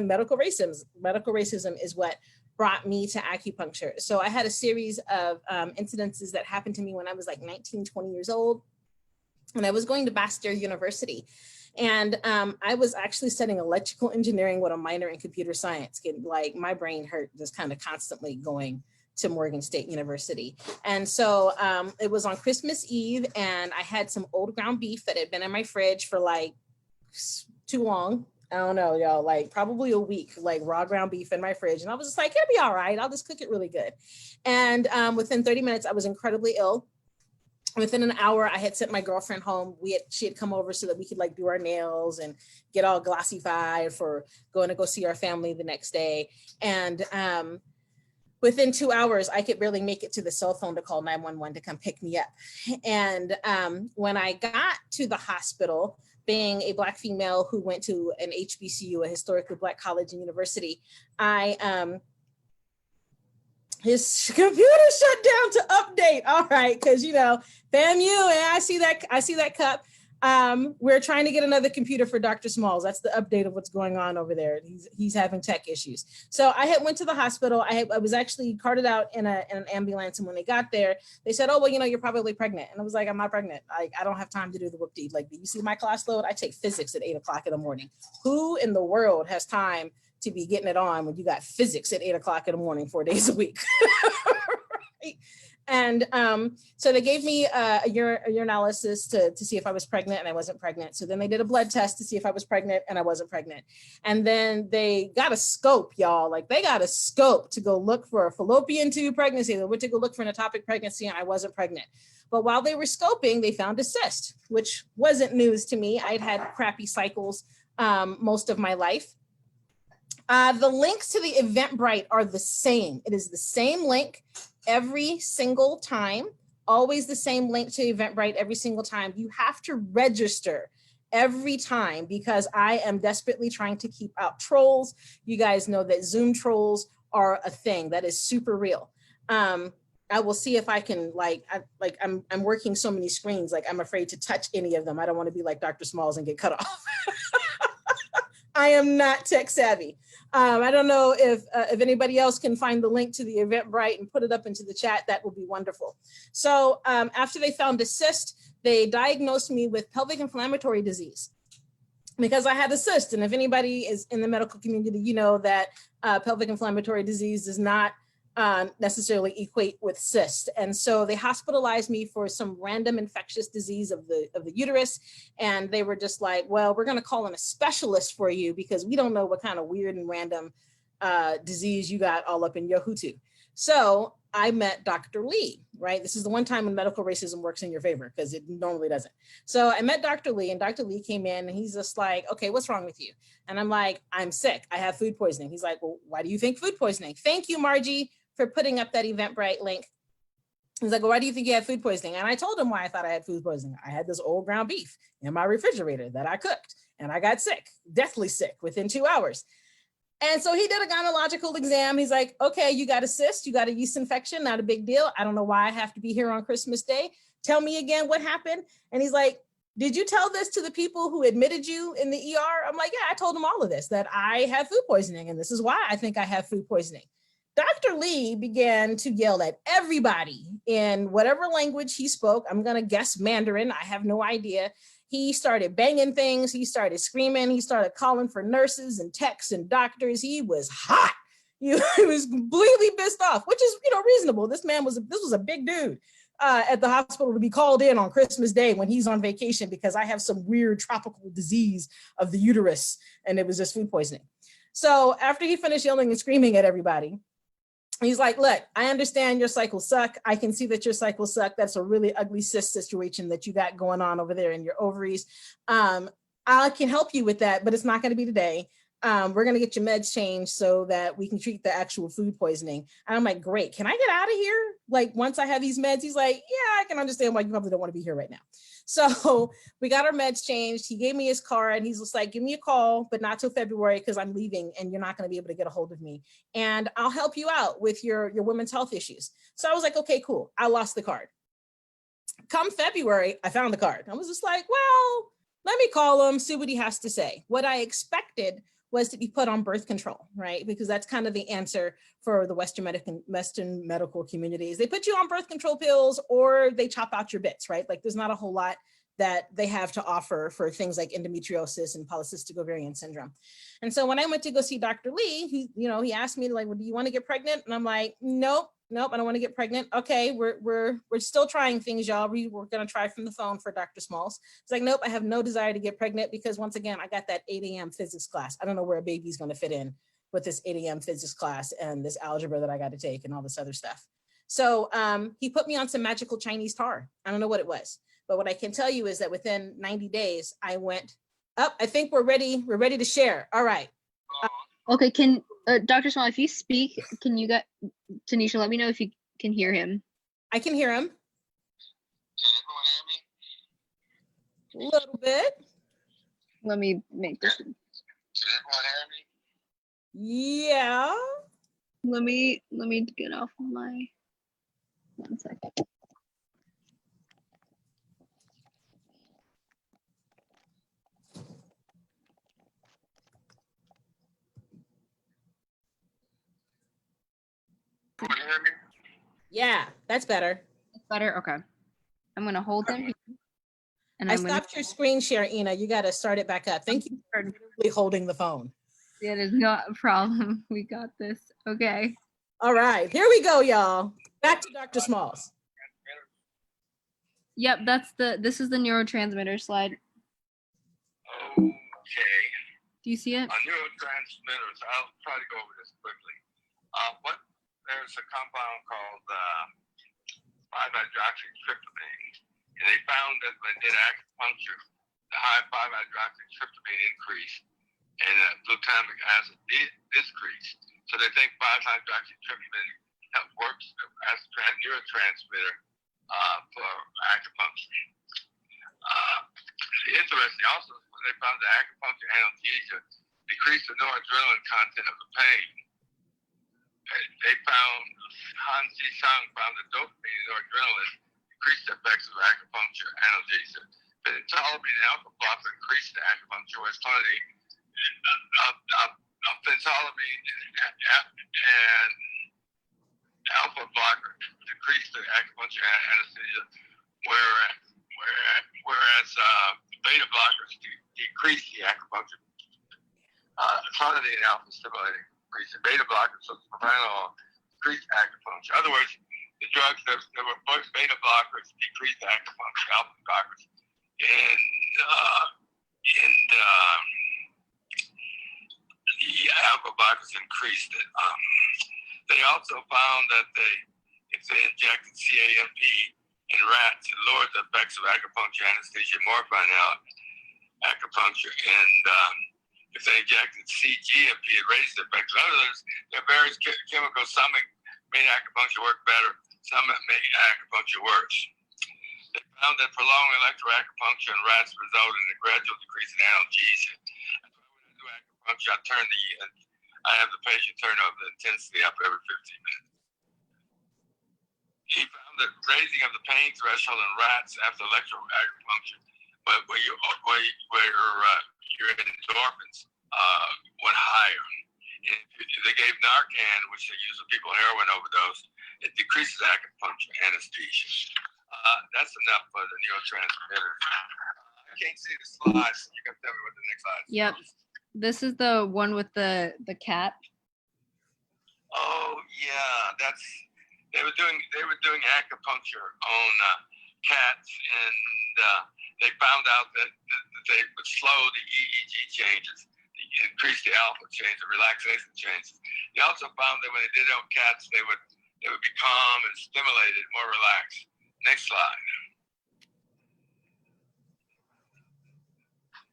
medical racism is what brought me to acupuncture. So I had a series of incidences that happened to me when I was like 19, 20 years old. And I was going to Bastyr University. And I was actually studying electrical engineering with a minor in computer science. Like my brain hurt just kind of constantly going to Morgan State University. And so it was on Christmas Eve, and I had some old ground beef that had been in my fridge for like too long. I don't know, y'all, like probably a week, like raw ground beef in my fridge. And I was just like, it'll be all right. I'll just cook it really good. And within 30 minutes, I was incredibly ill. Within an hour, I had sent my girlfriend home. She had come over so that we could like do our nails and get all glossified for going to go see our family the next day. And within 2 hours, I could barely make it to the cell phone to call 911 to come pick me up. And when I got to the hospital, being a Black female who went to an HBCU, a historically Black college and university, his computer shut down to update. All right, because FAMU, and I see that cup. We're trying to get another computer for Dr. Smalls. That's the update of what's going on over there. He's having tech issues. So I went to the hospital. I was actually carted out in an ambulance. And when they got there, they said, oh, well, you're probably pregnant. And I was like, I'm not pregnant. I don't have time to do the whoop-dee. Like, do you see my class load? I take physics at 8 o'clock in the morning. Who in the world has time to be getting it on when you got physics at 8 o'clock in the morning, 4 days a week? Right? And so they gave me a urinalysis to see if I was pregnant, and I wasn't pregnant. So then they did a blood test to see if I was pregnant, and I wasn't pregnant. And then they got a scope, y'all. Like, they got a scope to go look for a fallopian tube pregnancy. They went to go look for an ectopic pregnancy, and I wasn't pregnant. But while they were scoping, they found a cyst, which wasn't news to me. I'd had crappy cycles most of my life. The links to the Eventbrite are the same. It is the same link every single time, always the same link to Eventbrite every single time. You have to register every time because I am desperately trying to keep out trolls. You guys know that Zoom trolls are a thing that is super real. I will see if I can I'm working so many screens, like I'm afraid to touch any of them. I don't want to be like Dr. Smalls and get cut off. I am not tech savvy. I don't know if anybody else can find the link to the Eventbrite and put it up into the chat. That would be wonderful. So after they found a cyst, they diagnosed me with pelvic inflammatory disease because I had a cyst. And if anybody is in the medical community, you know that pelvic inflammatory disease does not necessarily equate with cyst. And so they hospitalized me for some random infectious disease of the uterus. And they were just like, well, we're going to call in a specialist for you because we don't know what kind of weird and random disease you got all up in your hootie. So I met Dr. Lee, right? This is the one time when medical racism works in your favor because it normally doesn't. So I met Dr. Lee and Dr. Lee came in and he's just like, okay, what's wrong with you? And I'm like, I'm sick. I have food poisoning. He's like, well, why do you think food poisoning? Thank you, Margie, for putting up that Eventbrite link. He's like, well, why do you think you had food poisoning? And I told him why I thought I had food poisoning. I had this old ground beef in my refrigerator that I cooked and I got sick, deathly sick within 2 hours. And so he did a gynecological exam. He's like, okay, you got a cyst, you got a yeast infection, not a big deal. I don't know why I have to be here on Christmas Day. Tell me again what happened. And he's like, did you tell this to the people who admitted you in the ER? I'm like, yeah, I told them all of this, that I have food poisoning. And this is why I think I have food poisoning. Dr. Lee began to yell at everybody in whatever language he spoke. I'm going to guess Mandarin. I have no idea. He started banging things. He started screaming. He started calling for nurses and techs and doctors. He was hot. He was completely pissed off, which is, reasonable. This was a big dude at the hospital to be called in on Christmas Day when he's on vacation because I have some weird tropical disease of the uterus and it was just food poisoning. So after he finished yelling and screaming at everybody, he's like, look, I understand your cycles suck. I can see that your cycles suck. That's a really ugly cyst situation that you got going on over there in your ovaries. I can help you with that, but it's not going to be today. We're going to get your meds changed so that we can treat the actual food poisoning. And I'm like, great. Can I get out of here? Like, once I have these meds, he's like, yeah, I can understand why you probably don't want to be here right now. So we got our meds changed. He gave me his card and he's just like, give me a call, but not till February because I'm leaving and you're not going to be able to get a hold of me. And I'll help you out with your women's health issues. So I was like, okay, cool. I lost the card. Come February, I found the card. I was just like, well, let me call him, see what he has to say. What I expected was to be put on birth control, right? Because that's kind of the answer for the Western medical communities. They put you on birth control pills or they chop out your bits, right? Like there's not a whole lot that they have to offer for things like endometriosis and polycystic ovarian syndrome. And so when I went to go see Dr. Lee, he asked me like, well, do you want to get pregnant? And I'm like, nope, I don't want to get pregnant. Okay, we're still trying things, y'all. We're gonna try from the phone for Dr. Smalls. It's like, nope, I have no desire to get pregnant because once again, I got that 8 a.m. physics class. I don't know where a baby's gonna fit in with this 8 a.m. physics class and this algebra that I got to take and all this other stuff. So he put me on some magical Chinese tar. I don't know what it was, but what I can tell you is that within 90 days, I went up. I think we're ready. We're ready to share. All right. Okay, can Dr. Small, if you speak, can you get Tanisha, let me know if you can hear him. I can hear him. Can everyone hear me? A little bit. Let me make this. Can everyone hear me? Yeah. Let me get off of my 1 second. Can you hear me? Yeah, that's better. It's better? Okay. I'm gonna hold him here. And I I'm gonna stopped your screen share, Ina. You got to start it back up. Thank you for really holding the phone. Yeah, there's not a problem. We got this. Okay. All right, here we go, y'all. Back to Dr. Smalls. Yep, this is the neurotransmitter slide. Okay. Do you see it? Neurotransmitters. I'll try to go over this quickly. There's a compound called 5-hydroxytryptamine, and they found that when they did acupuncture, the high 5-hydroxytryptamine increased and glutamic acid decreased. So they think 5-hydroxytryptamine works as a neurotransmitter for acupuncture. Interesting also, they found that acupuncture analgesia decreased the noradrenaline content of the pain. They found, Han Ji Sung found that dopamine and noradrenaline increased the effects of acupuncture analgesia. But phentolamine and alpha blocker increased the acupuncture, whereas clonidine phentolamine and alpha blocker decrease the acupuncture anesthesia, whereas beta blockers decrease the acupuncture. Clonidine and alpha stimulating increase the beta blockers, so propranolol decrease acupuncture. In other words, the drugs that were both beta blockers decrease acupuncture, alpha blockers, and the alpha blockers increased it. They also found that if they injected CAMP in rats, it lowered the effects of acupuncture anesthesia, morphine acupuncture, and if they injected CGMP, it raised the effects. In other words, there are various chemicals. Some made acupuncture work better, some made acupuncture worse. They found that prolonged electroacupuncture in rats resulted in a gradual decrease in analgesia. That's why when I do acupuncture, I have the patient turn up the intensity up every 15 minutes. He found that raising of the pain threshold in rats after electroacupuncture, but where your endorphins went higher. And they gave Narcan, which they use when people heroin overdose. It decreases acupuncture anesthesia. That's enough for the neurotransmitters. I can't see the slides, so you can tell me what the next slide is. Yep. This is the one with the cat. Oh yeah, they were doing acupuncture on cats, and they found out that they would slow the EEG changes, increase the alpha change, the relaxation changes. They also found that when they did it on cats, they would be calm and stimulated, more relaxed. Next slide.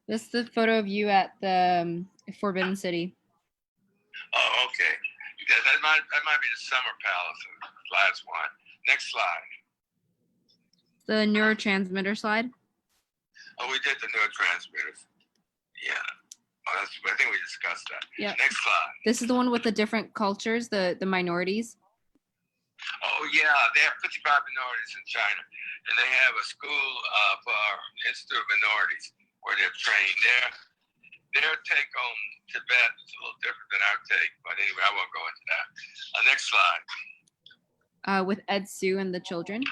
This is the photo of you at the Forbidden City. Oh, okay. That might be the Summer Palace, the last one. Next slide. The neurotransmitter slide. Oh, we did the neurotransmitters. Yeah. Oh, I think we discussed that. Yeah. Next slide. This is the one with the different cultures, the minorities. Oh, yeah. They have 55 minorities in China, and they have a school for Institute of Minorities where they're trained. Their take on Tibet is a little different than our take, but anyway, I won't go into that. Next slide. With Ed Sue and the children.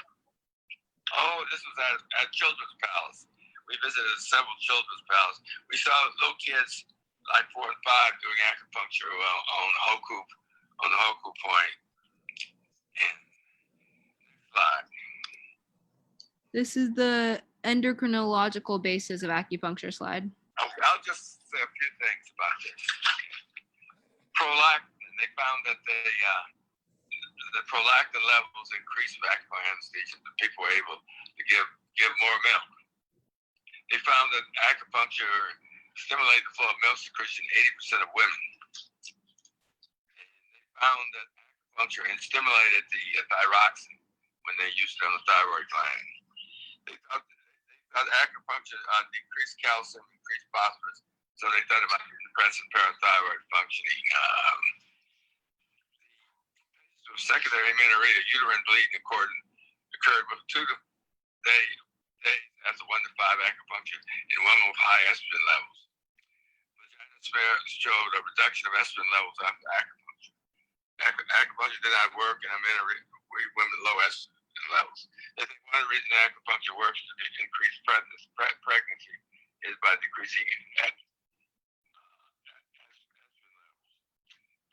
Oh, this was at Children's Palace. We visited several children's palaces. We saw little kids like 4 and 5 doing acupuncture on the Acu-Point. Slide. This is the endocrinological basis of acupuncture slide. Okay, I'll just say a few things about this. Prolactin, they found that the prolactin levels increased with acupuncture anesthesia, and people were able to give more milk. They found that acupuncture stimulated the flow of milk secretion in 80% of women. And they found that acupuncture stimulated the thyroxine when they used it on the thyroid gland. They thought acupuncture decreased calcium, increased phosphorus, so they thought about depressing parathyroid functioning. Secondary amenorrhea, uterine bleeding occurred with 2 days after 1 to 5 acupuncture in women with high estrogen levels. Vagina smears showed a reduction of estrogen levels after acupuncture. Acupuncture did not work in amenorrhea women with low estrogen levels. They think one of the reasons acupuncture works to increase pregnancy is by decreasing estrogen levels.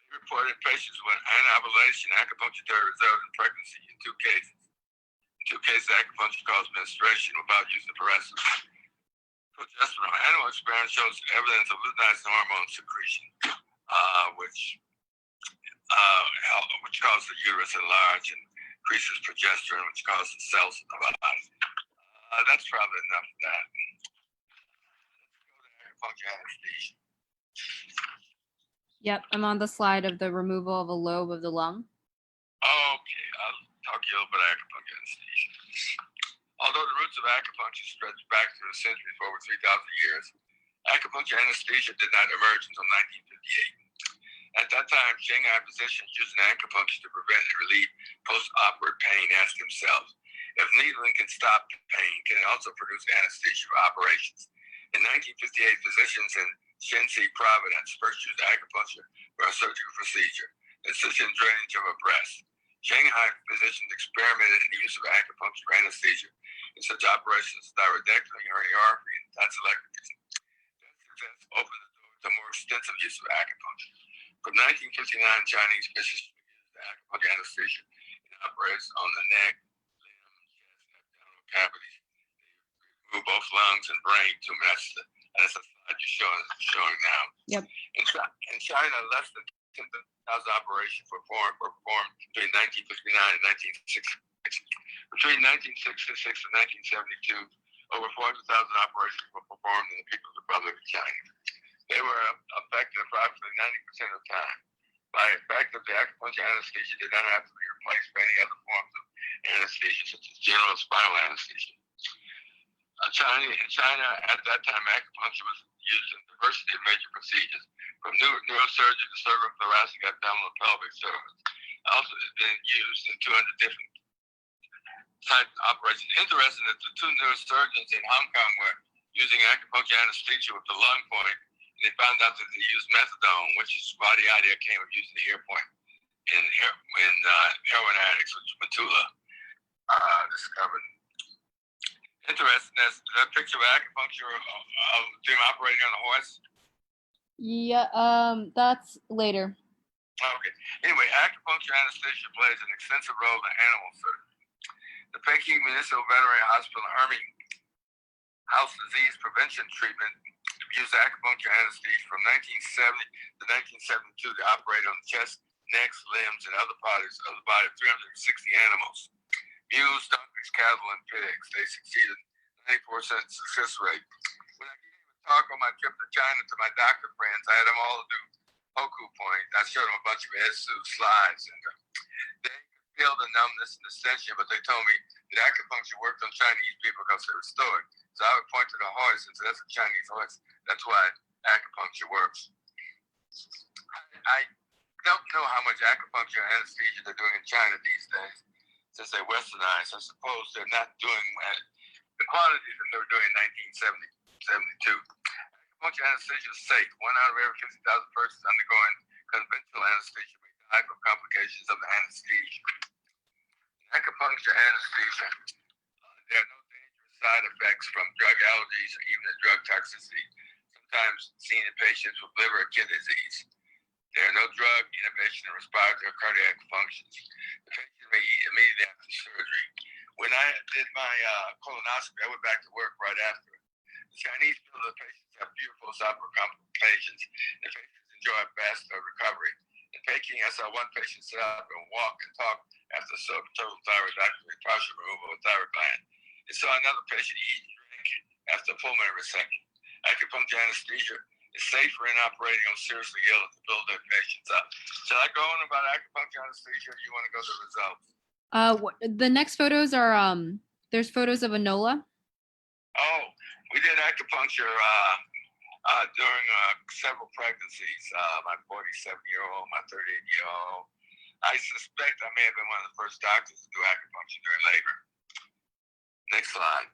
They reported patients with anovulation acupuncture therapy resulted in pregnancy in 2 cases. In 2 cases, acupuncture caused menstruation without use of progesterone. Animal experiment shows evidence of luteinizing hormone secretion, which causes the uterus to enlarge and increases progesterone, which causes cells to divide. That's probably enough of that. Let's go to acupuncture anesthesia. Yep, I'm on the slide of the removal of a lobe of the lung. Okay, I'll talk to you a little bit about acupuncture anesthesia. Although the roots of acupuncture stretch back through the centuries for over 3,000 years, acupuncture anesthesia did not emerge until 1958. At that time, Shanghai physicians used acupuncture to prevent and relieve post-operative pain asked themselves, if needling can stop pain, can it also produce anesthesia for operations? In 1958, physicians in Shensi Providence first used acupuncture for a surgical procedure, incision drainage of a breast. Shanghai physicians experimented in the use of acupuncture anesthesia in such operations as thyroidectomy, herniorrhaphy, and tonsillectomy. That success opened the door to more extensive use of acupuncture. From 1959, Chinese physicians used acupuncture anesthesia in operations on the neck, limbs, chest, abdominal cavities. They remove both lungs and brain to match the, and it's a slide you're showing now. Yep. In China, less than 10,000 operations were performed between 1959 and 1966. Between 1966 and 1972, over 400,000 operations were performed in the People's Republic of China. They were effective approximately 90% of the time. By effective, the acupuncture anesthesia did not have to be replaced by any other forms of anesthesia, such as general spinal anesthesia. In China, at that time, acupuncture was used in a diversity of major procedures, from neurosurgery to cervical, thoracic, abdominal, pelvic surgery. Also, it's been used in 200 different types of operations. Interesting that the two neurosurgeons in Hong Kong were using acupuncture anesthesia with the lung point, and they found out that they used methadone, which is why the idea came of using the ear point in heroin addicts, which Matula discovered. Interesting, that's that picture of acupuncture of them operating on a horse. Yeah, that's later. Okay. Anyway, acupuncture anesthesia plays an extensive role in animal surgery. The Peking Municipal Veterinary Hospital Army House Disease Prevention Treatment used acupuncture anesthesia from 1970 to 1972 to operate on the chest, necks, limbs, and other parts of the body of 360 animals. Mules, donkeys, cattle, and pigs. They succeeded 94% success rate. When I gave a talk on my trip to China to my doctor friends, I had them all do Acu-Points. I showed them a bunch of Esu slides, and they could feel the numbness and the tension, but they told me that acupuncture worked on Chinese people because they were stoic. So I would point to the horse and say, that's a Chinese horse. That's why acupuncture works. I don't know how much acupuncture anesthesia they're doing in China these days, since they westernized. I suppose they're not doing the quantities that they were doing in 1972. Acupuncture anesthesia is safe. 1 out of every 50,000 persons undergoing conventional anesthesia may die from complications of the anesthesia. Acupuncture anesthesia, there are no dangerous side effects from drug allergies or even drug toxicity, sometimes seen in patients with liver or kidney disease. There are no drug inhibition or respiratory or cardiac functions. The patient may eat immediately after surgery. When I did my colonoscopy, I went back to work right after. The Chinese feel the patients have fewer postoperative complications. The patients enjoy a faster recovery. In Peking, I saw one patient sit up and walk and talk after total thyroidectomy, partial removal of thyroid gland. And saw another patient eat and drink after pulmonary resection. Acupuncture anesthesia is safer in operating on seriously ill to build their patients up. Shall I go on about acupuncture anesthesia, or do you want to go to the results? The next photos are there's photos of Enola. Oh, we did acupuncture during several pregnancies. My 47-year-old, my 38-year-old. I suspect I may have been one of the first doctors to do acupuncture during labor. Next slide.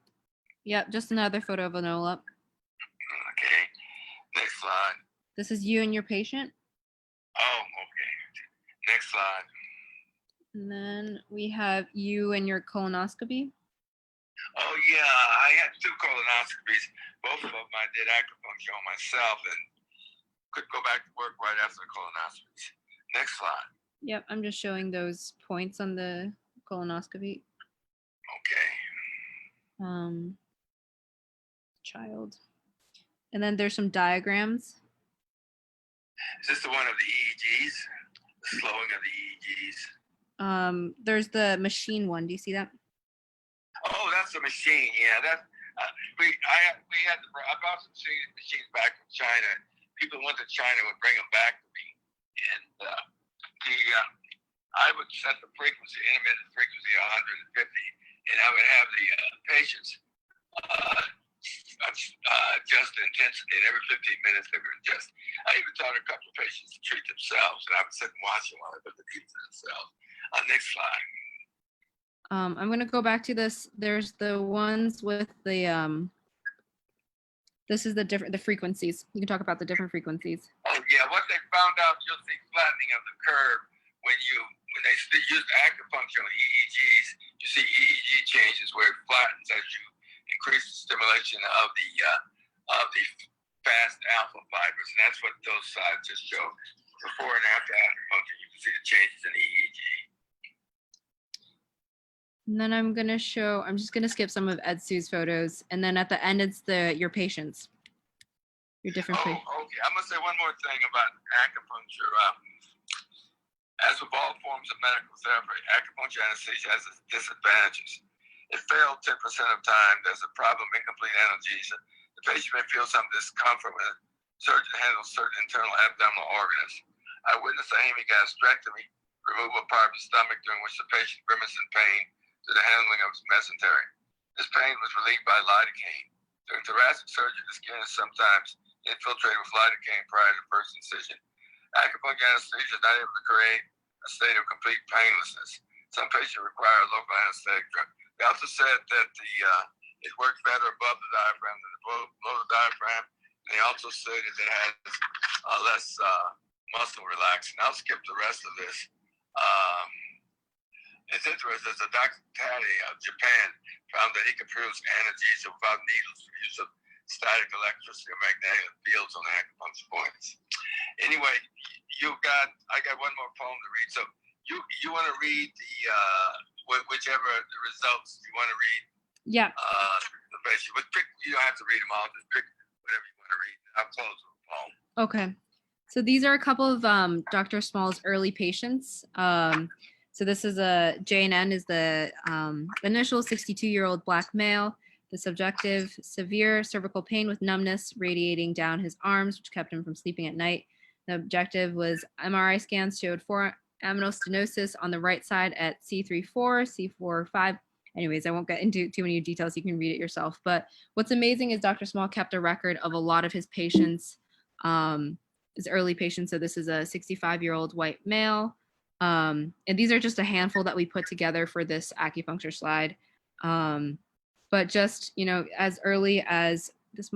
Yep, just another photo of Enola. Okay. Next slide. This is you and your patient. Oh, okay. Next slide. And then we have you and your colonoscopy. Oh, yeah. I had 2 colonoscopies. Both of them I did acupuncture on myself and could go back to work right after the colonoscopies. Next slide. Yep, I'm just showing those points on the colonoscopy. Okay. Child. And then there's some diagrams. Is this the one of the EEGs? The slowing of the EEGs? There's the machine one. Do you see that? Oh, that's the machine. Yeah, that we had I bought some machines back from China. People who went to China would bring them back to me, and I would set the frequency, intermittent frequency, 150, and I would have the patients adjust the intensity, and every 15 minutes they would adjust. I even taught a couple of patients to treat themselves, and I would sit and watch them while they put the needles in themselves. Next slide. I'm gonna go back to this. There's the ones with the This is the frequencies. You can talk about the different frequencies. Oh yeah, what they found out, you'll see flattening of the curve when they use acupuncture on EEGs. You see EEG changes where it flattens as you increase the stimulation of the fast alpha fibers, and that's what those sides just show. Before and after acupuncture, you can see the changes in EEG. And then I'm just gonna skip some of Ed Sue's photos, and then at the end it's your patients, your different Oh, patients. okay. I'm gonna say one more thing about acupuncture. As with all forms of medical therapy, acupuncture anesthesia has its disadvantages. It failed 10% of the time. There's a problem, incomplete analgesia. The patient may feel some discomfort when a surgeon handles certain internal abdominal organs. I witnessed a hemigastrectomy, removal of part of the stomach, during which the patient grimaced in pain to the handling of his mesentery. This pain was relieved by lidocaine. During thoracic surgery, the skin is sometimes infiltrated with lidocaine prior to the first incision. Acupuncture anesthesia is not able to create a state of complete painlessness. Some patients require a local anesthetic drug. They also said that it works better above the diaphragm than below the diaphragm. And they also said that it has less muscle relaxing. I'll skip the rest of this. It's interesting that Dr. Taddy of Japan found that he could produce analgesia without needles through use of static electricity or magnetic fields on acupuncture points. Anyway, I got one more poem to read. So you want to read whichever the results you want to read? Yeah. You don't have to read them all. Just pick whatever you want to read. I'll close with a poem. Okay. So these are a couple of Dr. Small's early patients. So this is JNN is the initial 62-year-old Black male. The subjective, severe cervical pain with numbness radiating down his arms, which kept him from sleeping at night. The objective was MRI scans showed foraminal stenosis on the right side at C3-4, C4-5. Anyways, I won't get into too many details. You can read it yourself. But what's amazing is Dr. Small kept a record of a lot of his patients, his early patients. So this is a 65-year-old white male. And these are just a handful that we put together for this acupuncture slide. But just, as early as, as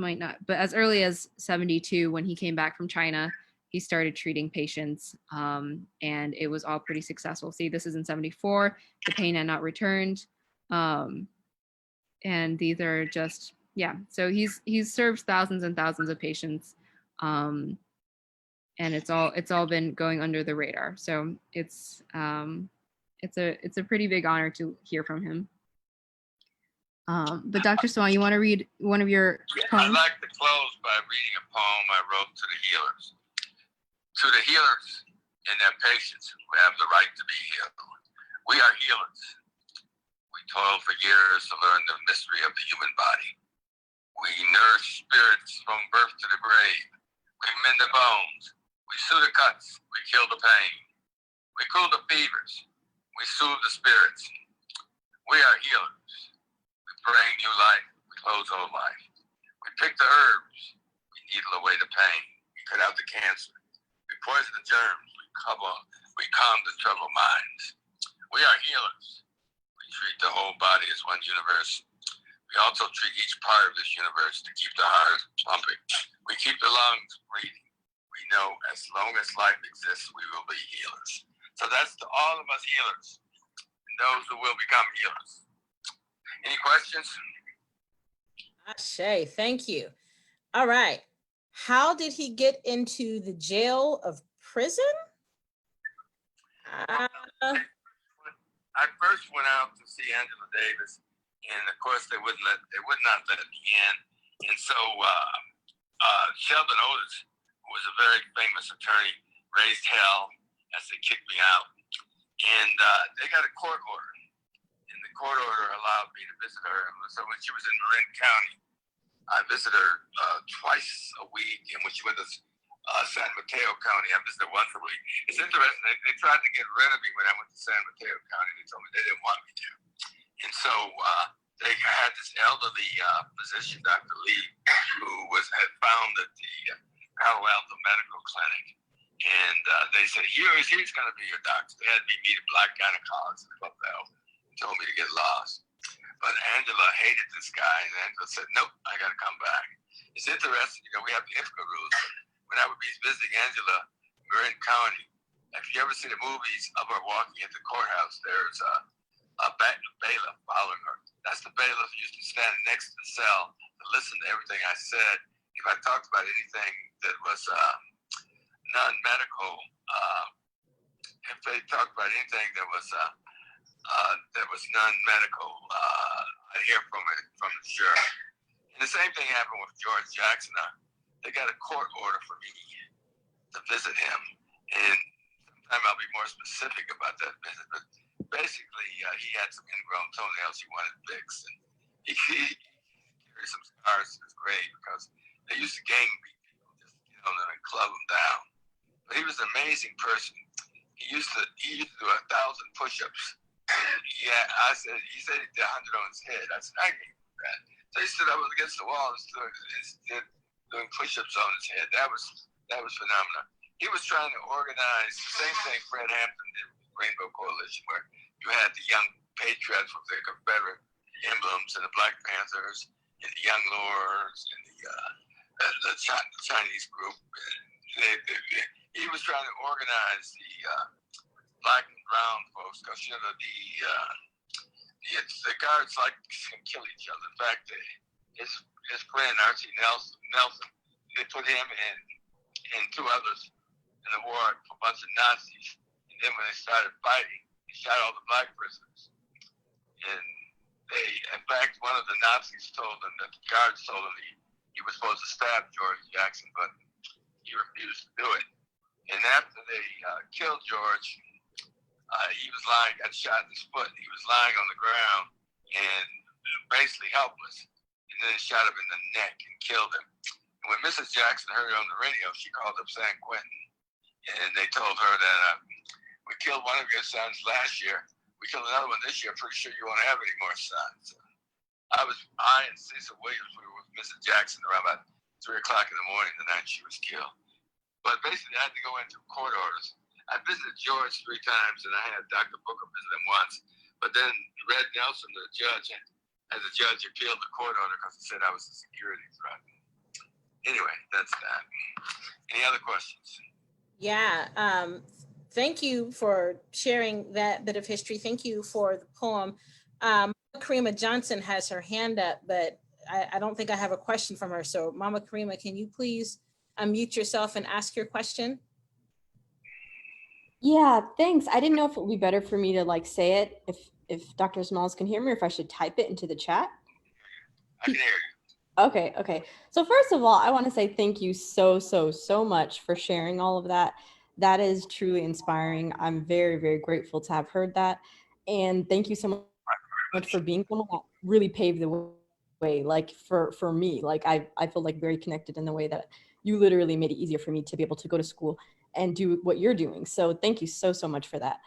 early as 72, when he came back from China, he started treating patients, and it was all pretty successful. See, this is in 74, the pain had not returned. And these are just, so he's served thousands and thousands of patients. And it's all been going under the radar. So it's a pretty big honor to hear from him. But Dr. Swan, you want to read one of your poems? I'd like to close by reading a poem I wrote to the healers. To the healers and their patients who have the right to be healed. We are healers. We toil for years to learn the mystery of the human body. We nourish spirits from birth to the grave. We mend the bones. We soothe the cuts. We kill the pain. We cool the fevers. We soothe the spirits. We are healers. We bring new life. We close old life. We pick the herbs. We needle away the pain. We cut out the cancer. We poison the germs. We calm the troubled minds. We are healers. We treat the whole body as one universe. We also treat each part of this universe to keep the heart pumping. We keep the lungs breathing. We know as long as life exists, we will be healers. So that's to all of us healers and those who will become healers. Any questions? Ashe, thank you. All right. How did he get into the jail of prison? I first went out to see Angela Davis, and of course they would not let me in. And so Sheldon Otis, who was a very famous attorney, raised hell as they kicked me out. And they got a court order, and the court order allowed me to visit her. So when she was in Marin County, I visited her twice a week, and when she went to San Mateo County, I visited once a week. It's interesting, they tried to get rid of me when I went to San Mateo County. They told me they didn't want me to. And so they had this elderly physician, Dr. Lee, who had founded the Palo Alto Medical Clinic. And they said, he's going to be your doctor. They had me meet a black gynecologist in Buffalo and told me to get lost. But Angela hated this guy, and Angela said, nope, I got to come back. It's interesting, we have the IFCA rules. When I would be visiting Angela, Marin County, if you ever see the movies of her walking into the courthouse, there's a bailiff following her. That's the bailiff who used to stand next to the cell to listen to everything I said. If I talked about anything that was non-medical, if they talked about anything that was non-medical, I'd hear from the sheriff. And the same thing happened with George Jackson. They got a court order for me to visit him, and sometime I'll be more specific about that visit. But basically, he had some ingrown toenails he wanted fixed, and he carried some scars to his grave because they used to gang beat people, just get on them and club them down. But he was an amazing person. He used to do 1,000 push-ups. Yeah, he said he did 100 on his head. I said, I can't do that. So he stood up against the wall and doing push-ups on his head. That was phenomenal. He was trying to organize the same thing Fred Hampton did with the Rainbow Coalition, where you had the Young Patriots with their Confederate emblems and the Black Panthers and the Young Lords and the Chinese group. He was trying to organize the black and brown folks because the guards can kill each other. In fact, his friend Archie Nelson, they put him and two others in the war for a bunch of Nazis. And then when they started fighting, he shot all the black prisoners. And in fact, one of the Nazis told him that the guards told him he was supposed to stab George Jackson, but he refused to do it. And after they killed George, he was lying, got shot in his foot. He was lying on the ground and basically helpless. And then they shot him in the neck and killed him. And when Mrs. Jackson heard it on the radio, she called up San Quentin. And they told her that we killed one of your sons last year. We killed another one this year. Pretty sure you won't have any more sons. I and Cecil Williams, we were with Mrs. Jackson around about 3 o'clock in the morning the night she was killed. But basically, I had to go into court orders. I visited George 3 times, and I had Dr. Booker visit him once. But then Red Nelson, the judge, appealed the court order because he said I was a security threat. Anyway, that's that. Any other questions? Yeah. Thank you for sharing that bit of history. Thank you for the poem. Karima Johnson has her hand up, but I don't think I have a question from her. So Mama Karima, can you please unmute yourself and ask your question? Yeah, thanks. I didn't know if it would be better for me to say it if Dr. Smalls can hear me, or if I should type it into the chat. I can hear you. Okay. So first of all, I want to say thank you so much for sharing all of that. That is truly inspiring. I'm very, very grateful to have heard that. And thank you so much for being someone that really paved the way, for me. I feel very connected in the way that you literally made it easier for me to be able to go to school and do what you're doing. So thank you so much for that.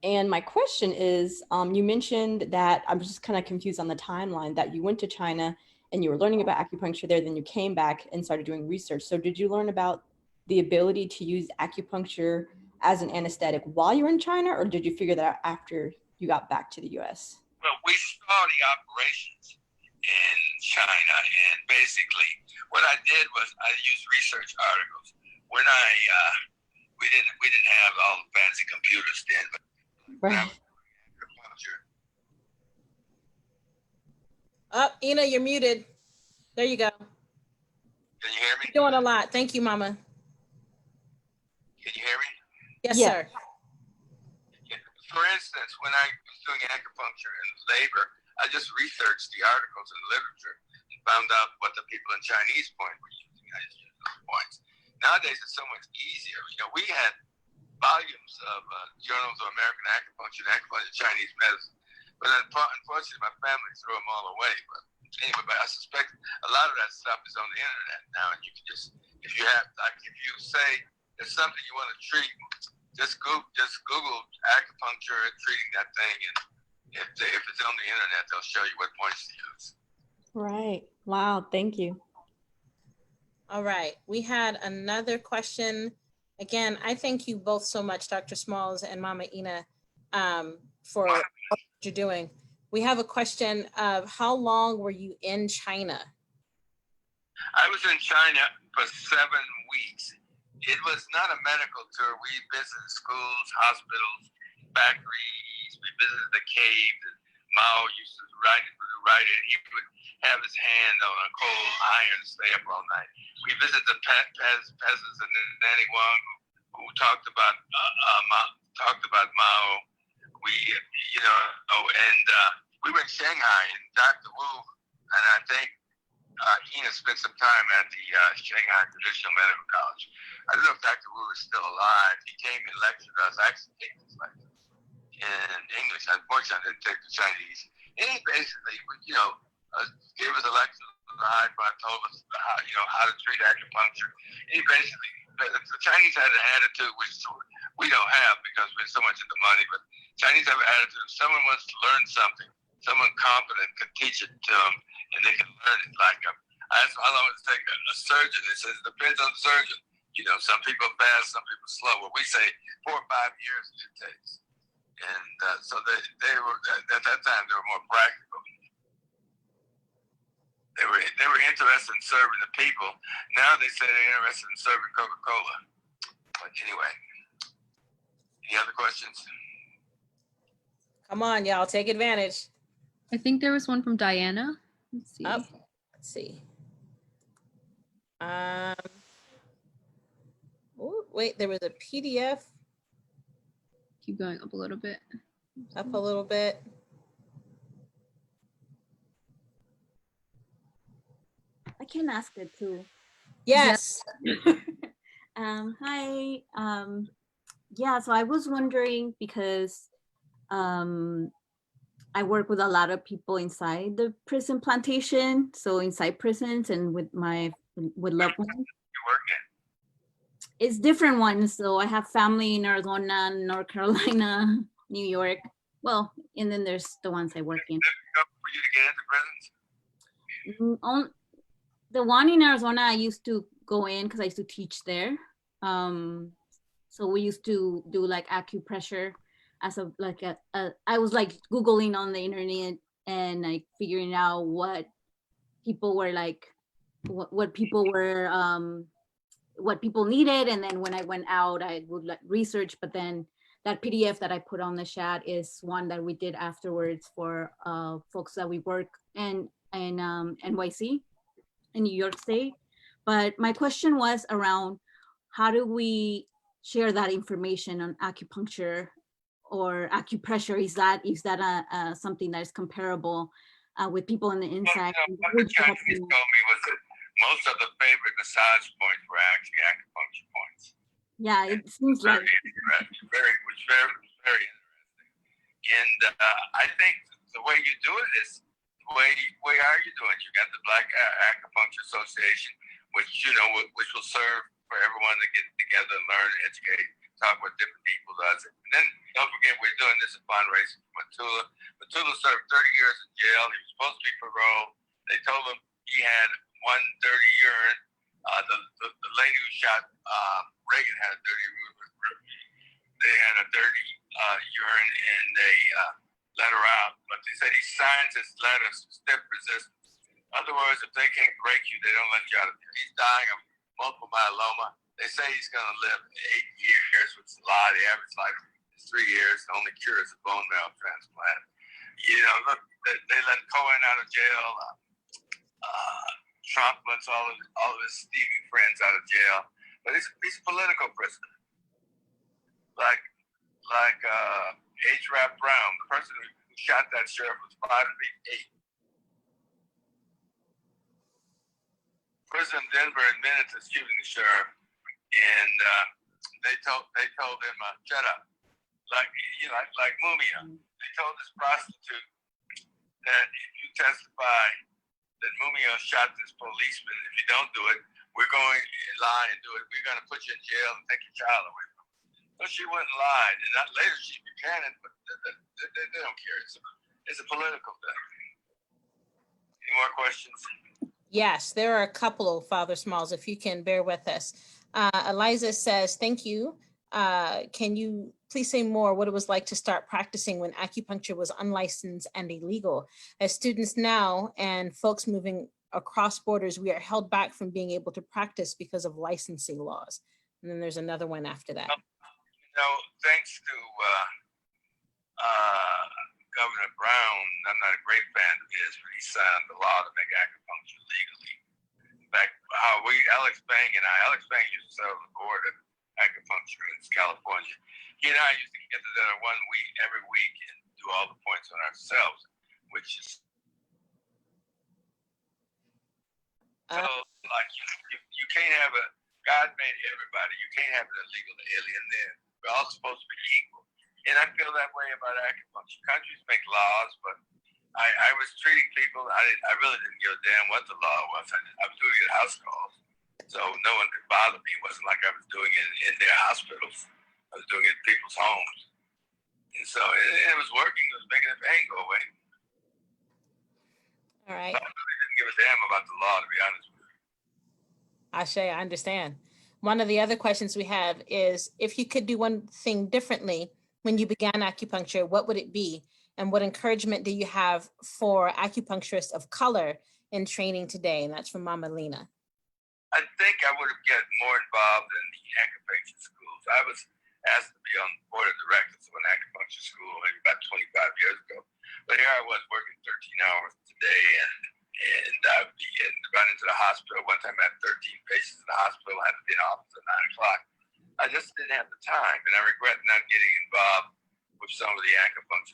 And my question is, you mentioned that, I'm just kind of confused on the timeline, that you went to China and you were learning about acupuncture there, then you came back and started doing research. So did you learn about the ability to use acupuncture as an anesthetic while you were in China, or did you figure that out after you got back to the US? Well, we saw the operations in China, and basically what I did was I used research articles. When we didn't have all the fancy computers then, but right. Oh, Ina, you're muted. There you go. Can you hear me? You're doing a lot. Thank you, Mama. Can you hear me? Yes, Yeah. sir. Yeah. For instance, when I was doing acupuncture and labor, I just researched the articles in the literature and found out what the people in Chinese Point were using. I just used those points. Nowadays, it's so much easier. We had volumes of journals of American acupuncture and acupuncture Chinese medicine, but unfortunately, my family threw them all away. But anyway, I suspect a lot of that stuff is on the internet now, and you can just, if you say there's something you want to treat, just Google acupuncture and treating that thing, and if it's on the internet, they'll show you what points to use. Right. Wow. Thank you. All right. We had another question. Again, I thank you both so much, Dr. Smalls and Mama Ina, for what you're doing. We have a question of how long were you in China? I was in China for 7 weeks. It was not a medical tour. We visited schools, hospitals, factories. We visited the cave that Mao used to ride in. He would have his hand on a cold iron and stay up all night. We visited the peasants and Nanny Wang who talked about Mao. We, we were in Shanghai and Dr. Wu, and I think Ina spent some time at the Shanghai Traditional Medical College. I don't know if Dr. Wu is still alive. He came and lectured us. I actually gave this lecture in English. Unfortunately, I didn't take the Chinese. And he basically, gave us a lecture on told us how to treat acupuncture. He basically, the Chinese had an attitude which we don't have because we're so much into money, but Chinese have an attitude. If someone wants to learn something, someone competent can teach it to them, and they can learn it. Like I always take a surgeon. It says it depends on the surgeon. Some people fast, some people slow. Well, we say 4 or 5 years it takes, and so they were at that time they were more practical. They were interested in serving the people. Now they say they're interested in serving Coca-Cola. But anyway, any other questions? Come on, y'all, take advantage. I think there was one from Diana. Let's see. Let's see. Wait, there was a PDF. Keep going up a little bit. Up a little bit. I can ask it too. Yes. Hi. Yeah, so I was wondering because I work with a lot of people inside the prison plantation, so inside prisons and with loved ones. You work in? It's different ones. So I have family in Arizona, North Carolina, New York. Well, and then there's the ones I work in. For you to get into prisons? The one in Arizona, I used to go in because I used to teach there. So we used to do like acupressure as I was like Googling on the internet and like figuring out what people were like, what people needed. And then when I went out, I would like research, but then that PDF that I put on the chat is one that we did afterwards for folks that we work in NYC in New York State. But my question was around how do we share that information on acupuncture or acupressure? Is that something that is comparable with people on the inside? What the Chinese told me was that most of the favorite massage points were actually acupuncture points. Yeah, it seems like very interesting. And I think the way you do it is the way are you doing? You got the Black Acupuncture Association, which will serve for everyone to get together and learn and educate, talk with different people does it. And then don't forget we're doing this fundraising for Matula. Matula served 30 years in jail. He was supposed to be paroled. They told him he had one dirty urine. The lady who shot Reagan had a dirty urine. They had a dirty urine and they let her out. But they said he signs his letters stiff resistance. In other words, if they can't break you, they don't let you out of there. He's dying of multiple myeloma. They say he's going to live 8 years, which is a lot. The average life is 3 years. The only cure is a bone marrow transplant. Look, they let Cohen out of jail. Trump lets all of his Stevie friends out of jail. But he's a political prisoner. Like H. Rap Brown, the person who shot that sheriff was 5'8". Prison Denver admitted to shooting the sheriff, and they told him shut up, like Mumia. They told this prostitute that if you testify that Mumia shot this policeman, if you don't do it, we're going to lie and do it. We're going to put you in jail and take your child away from you. So she wouldn't lie, and later she recanted, but they don't care. It's a political thing. Any more questions? Yes, there are a couple of Father Smalls, if you can bear with us. Eliza says, thank you. Can you please say more what it was like to start practicing when acupuncture was unlicensed and illegal? As students now and folks moving across borders, we are held back from being able to practice because of licensing laws. And then there's another one after that. Thanks to Governor Brown, I'm not a great fan of his, but he signed the law to make acupuncture legally. In fact, Alex Bang used to serve on the board of acupuncture in California. He and I used to get together every week and do all the points on ourselves, which is so like you can't have God made everybody. You can't have an illegal alien there. We're all supposed to be equal. And I feel that way about acupuncture. Countries make laws, but I was treating people. I really didn't give a damn what the law was. I was doing it at house calls, so no one could bother me. It wasn't like I was doing it in their hospitals. I was doing it in people's homes, and so it was working. It was making the pain go away. All right. So I really didn't give a damn about the law, to be honest with you. Ashe, I understand. One of the other questions we have is, if you could do one thing differently when you began acupuncture, what would it be? And what encouragement do you have for acupuncturists of color in training today? And that's from Mama Lena. I think I would have gotten more involved in the acupuncture schools. I was asked to be on the board of directors of an acupuncture school maybe about 25 years ago. But here I was working 13 hours a day and I'd be run into the hospital. One time I had 13 patients in the hospital. I had to be in the office at 9 o'clock. I just didn't have the time, and I regret not getting involved with some of the acupuncture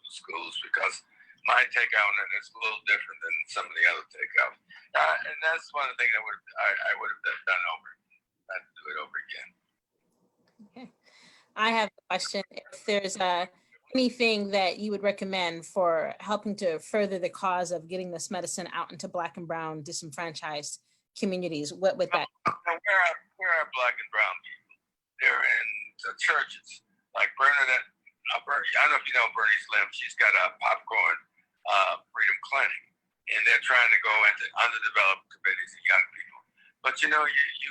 schools because my take on it is a little different than some of the other takeouts. And that's one of the things I would have done over, not to do it over again. Okay. I have a question. If there's anything that you would recommend for helping to further the cause of getting this medicine out into Black and brown disenfranchised communities, what would that? Where are Black and brown people? They're in the churches, like Bernadette. I don't know if you know Bernie Slim. She's got a popcorn freedom clinic, and they're trying to go into underdeveloped communities and young people. But you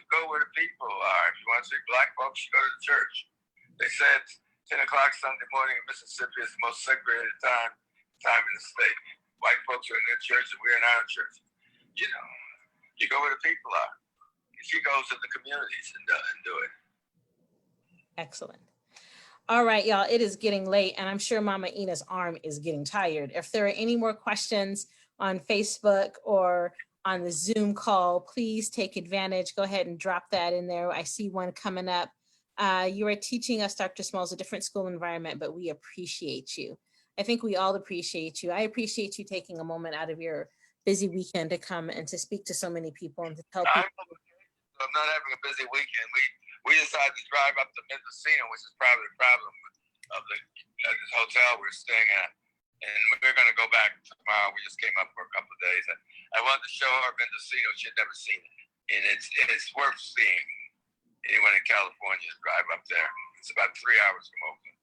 go where the people are. If you want to see Black folks, you go to the church. They said 10 o'clock Sunday morning in Mississippi is the most segregated time in the state. White folks are in their church and we're in our church. You go where the people are. She goes to the communities and do it. Excellent. All right, y'all, it is getting late and I'm sure Mama Ina's arm is getting tired. If there are any more questions on Facebook or on the Zoom call, please take advantage. Go ahead and drop that in there. I see one coming up. You are teaching us, Dr. Smalls, a different school environment, but we appreciate you. I think we all appreciate you. I appreciate you taking a moment out of your busy weekend to come and to speak to so many people and to tell people. I'm not having a busy weekend. We decided to drive up to Mendocino, which is probably the problem of this hotel we're staying at. And we're going to go back tomorrow. We just came up for a couple of days. I wanted to show her Mendocino. She had never seen it. And it's worth seeing. Anyone in California, drive up there. It's about 3 hours from Oakland.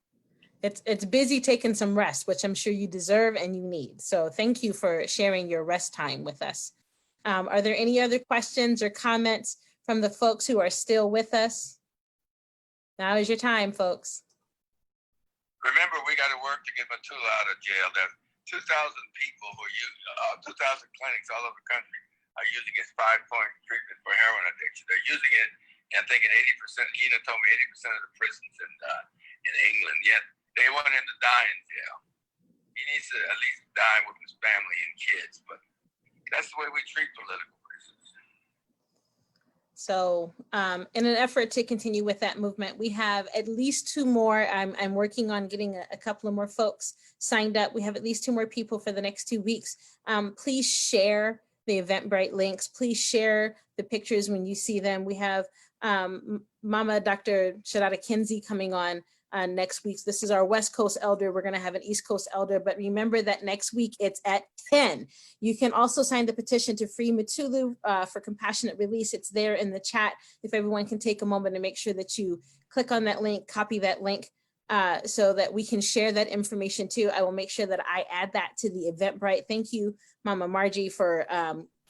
It's busy taking some rest, which I'm sure you deserve and you need. So thank you for sharing your rest time with us. Are there any other questions or comments from the folks who are still with us? Now is your time, folks. Remember, we got to work to get Matula out of jail. There's 2,000 people who use 2,000 clinics all over the country are using its 5-point treatment for heroin addiction. They're using it, and I think 80%. Ina told me 80% of the prisons in England. Yet they want him to die in jail. He needs to at least die with his family and kids. But that's the way we treat political prisoners. So in an effort to continue with that movement, we have at least 2 more. I'm working on getting a couple of more folks signed up. We have at least 2 more people for the next 2 weeks. Please share the Eventbrite links. Please share the pictures when you see them. We have Mama Dr. Shadada Kinsey coming on next week. This is our West Coast elder. We're going to have an East Coast elder, but remember that next week it's at 10. You can also sign the petition to free Matulu for compassionate release. It's there in the chat. If everyone can take a moment to make sure that you click on that link, copy that link so that we can share that information too. I will make sure that I add that to the Eventbrite. Thank you, Mama Margie, for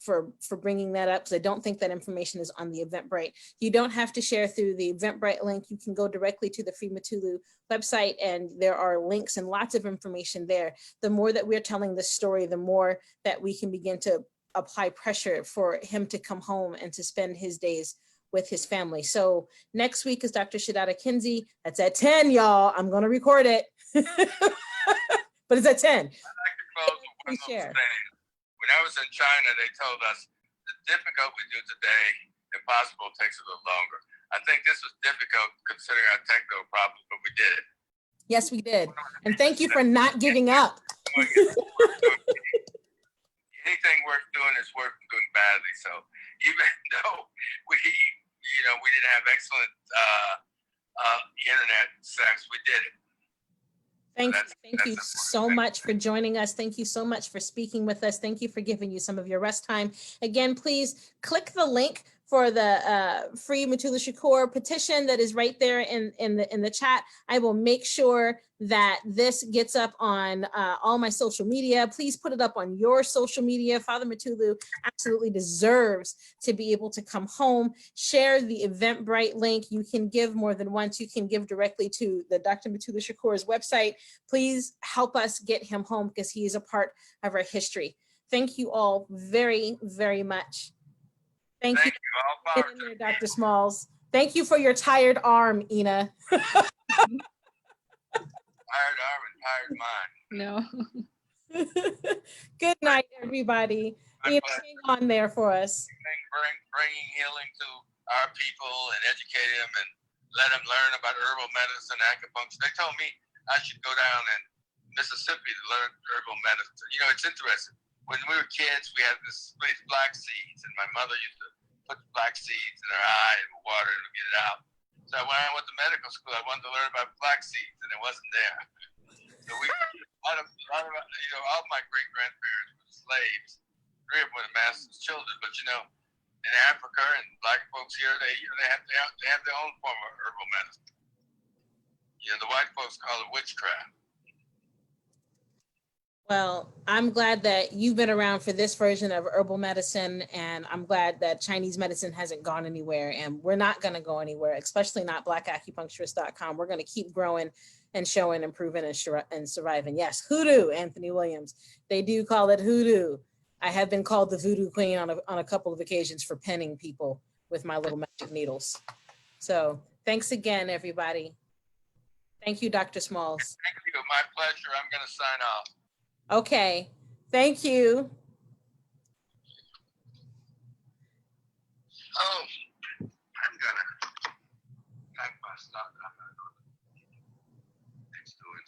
for bringing that up, because I don't think that information is on the Eventbrite. You don't have to share through the Eventbrite link. You can go directly to the Free Matulu website, and there are links and lots of information there. The more that we're telling this story, the more that we can begin to apply pressure for him to come home and to spend his days with his family. So next week is Dr. Shidata Kinsey. That's at 10, y'all. I'm going to record it, but it's at 10. I'd like to close with one little Share. thing. When I was in China, they told us the difficult we do today, impossible takes a little longer. I think this was difficult considering our technical problems, but we did it. Yes, we did. And thank you for not giving up. Anything worth doing is worth doing badly. So even though we didn't have excellent internet sex, we did it. Thank That's- you so much for joining us. Thank you so much for speaking with us. Thank you for giving you some of your rest time. Again, please click the link for the Free Matulu Shakur petition that is right there in the chat. I will make sure that this gets up on all my social media. Please put it up on your social media. Father Matulu absolutely deserves to be able to come home. Share the Eventbrite link. You can give more than once. You can give directly to the Dr. Matulu Shakur's website. Please help us get him home, because he is a part of our history. Thank you all very, very much. Thank you, all power in there, Dr. Smalls. Thank you for your tired arm, Ina. tired arm and tired mind. No. Good night, everybody. Ina, hang on there for us. Bringing healing to our people and educate them and let them learn about herbal medicine, acupuncture. They told me I should go down in Mississippi to learn herbal medicine. You know, it's interesting. When we were kids, we had these black seeds, and my mother used to put black seeds in her eye and water to get it out. So when I went to medical school, I wanted to learn about black seeds, and it wasn't there. So we, all of my great grandparents were slaves. 3 of them were the master's children, but in Africa and black folks here, they have their own form of herbal medicine. The white folks call it witchcraft. Well, I'm glad that you've been around for this version of herbal medicine, and I'm glad that Chinese medicine hasn't gone anywhere, and we're not going to go anywhere, especially not blackacupuncturist.com. We're going to keep growing and showing, improving, and surviving. Yes, hoodoo, Anthony Williams. They do call it hoodoo. I have been called the voodoo queen on a couple of occasions for penning people with my little magic needles. So thanks again, everybody. Thank you, Dr. Smalls. Thank you. My pleasure. I'm going to sign off. Okay, thank you. Oh, I'm gonna pack my stuff. I'm not going to. It's doing.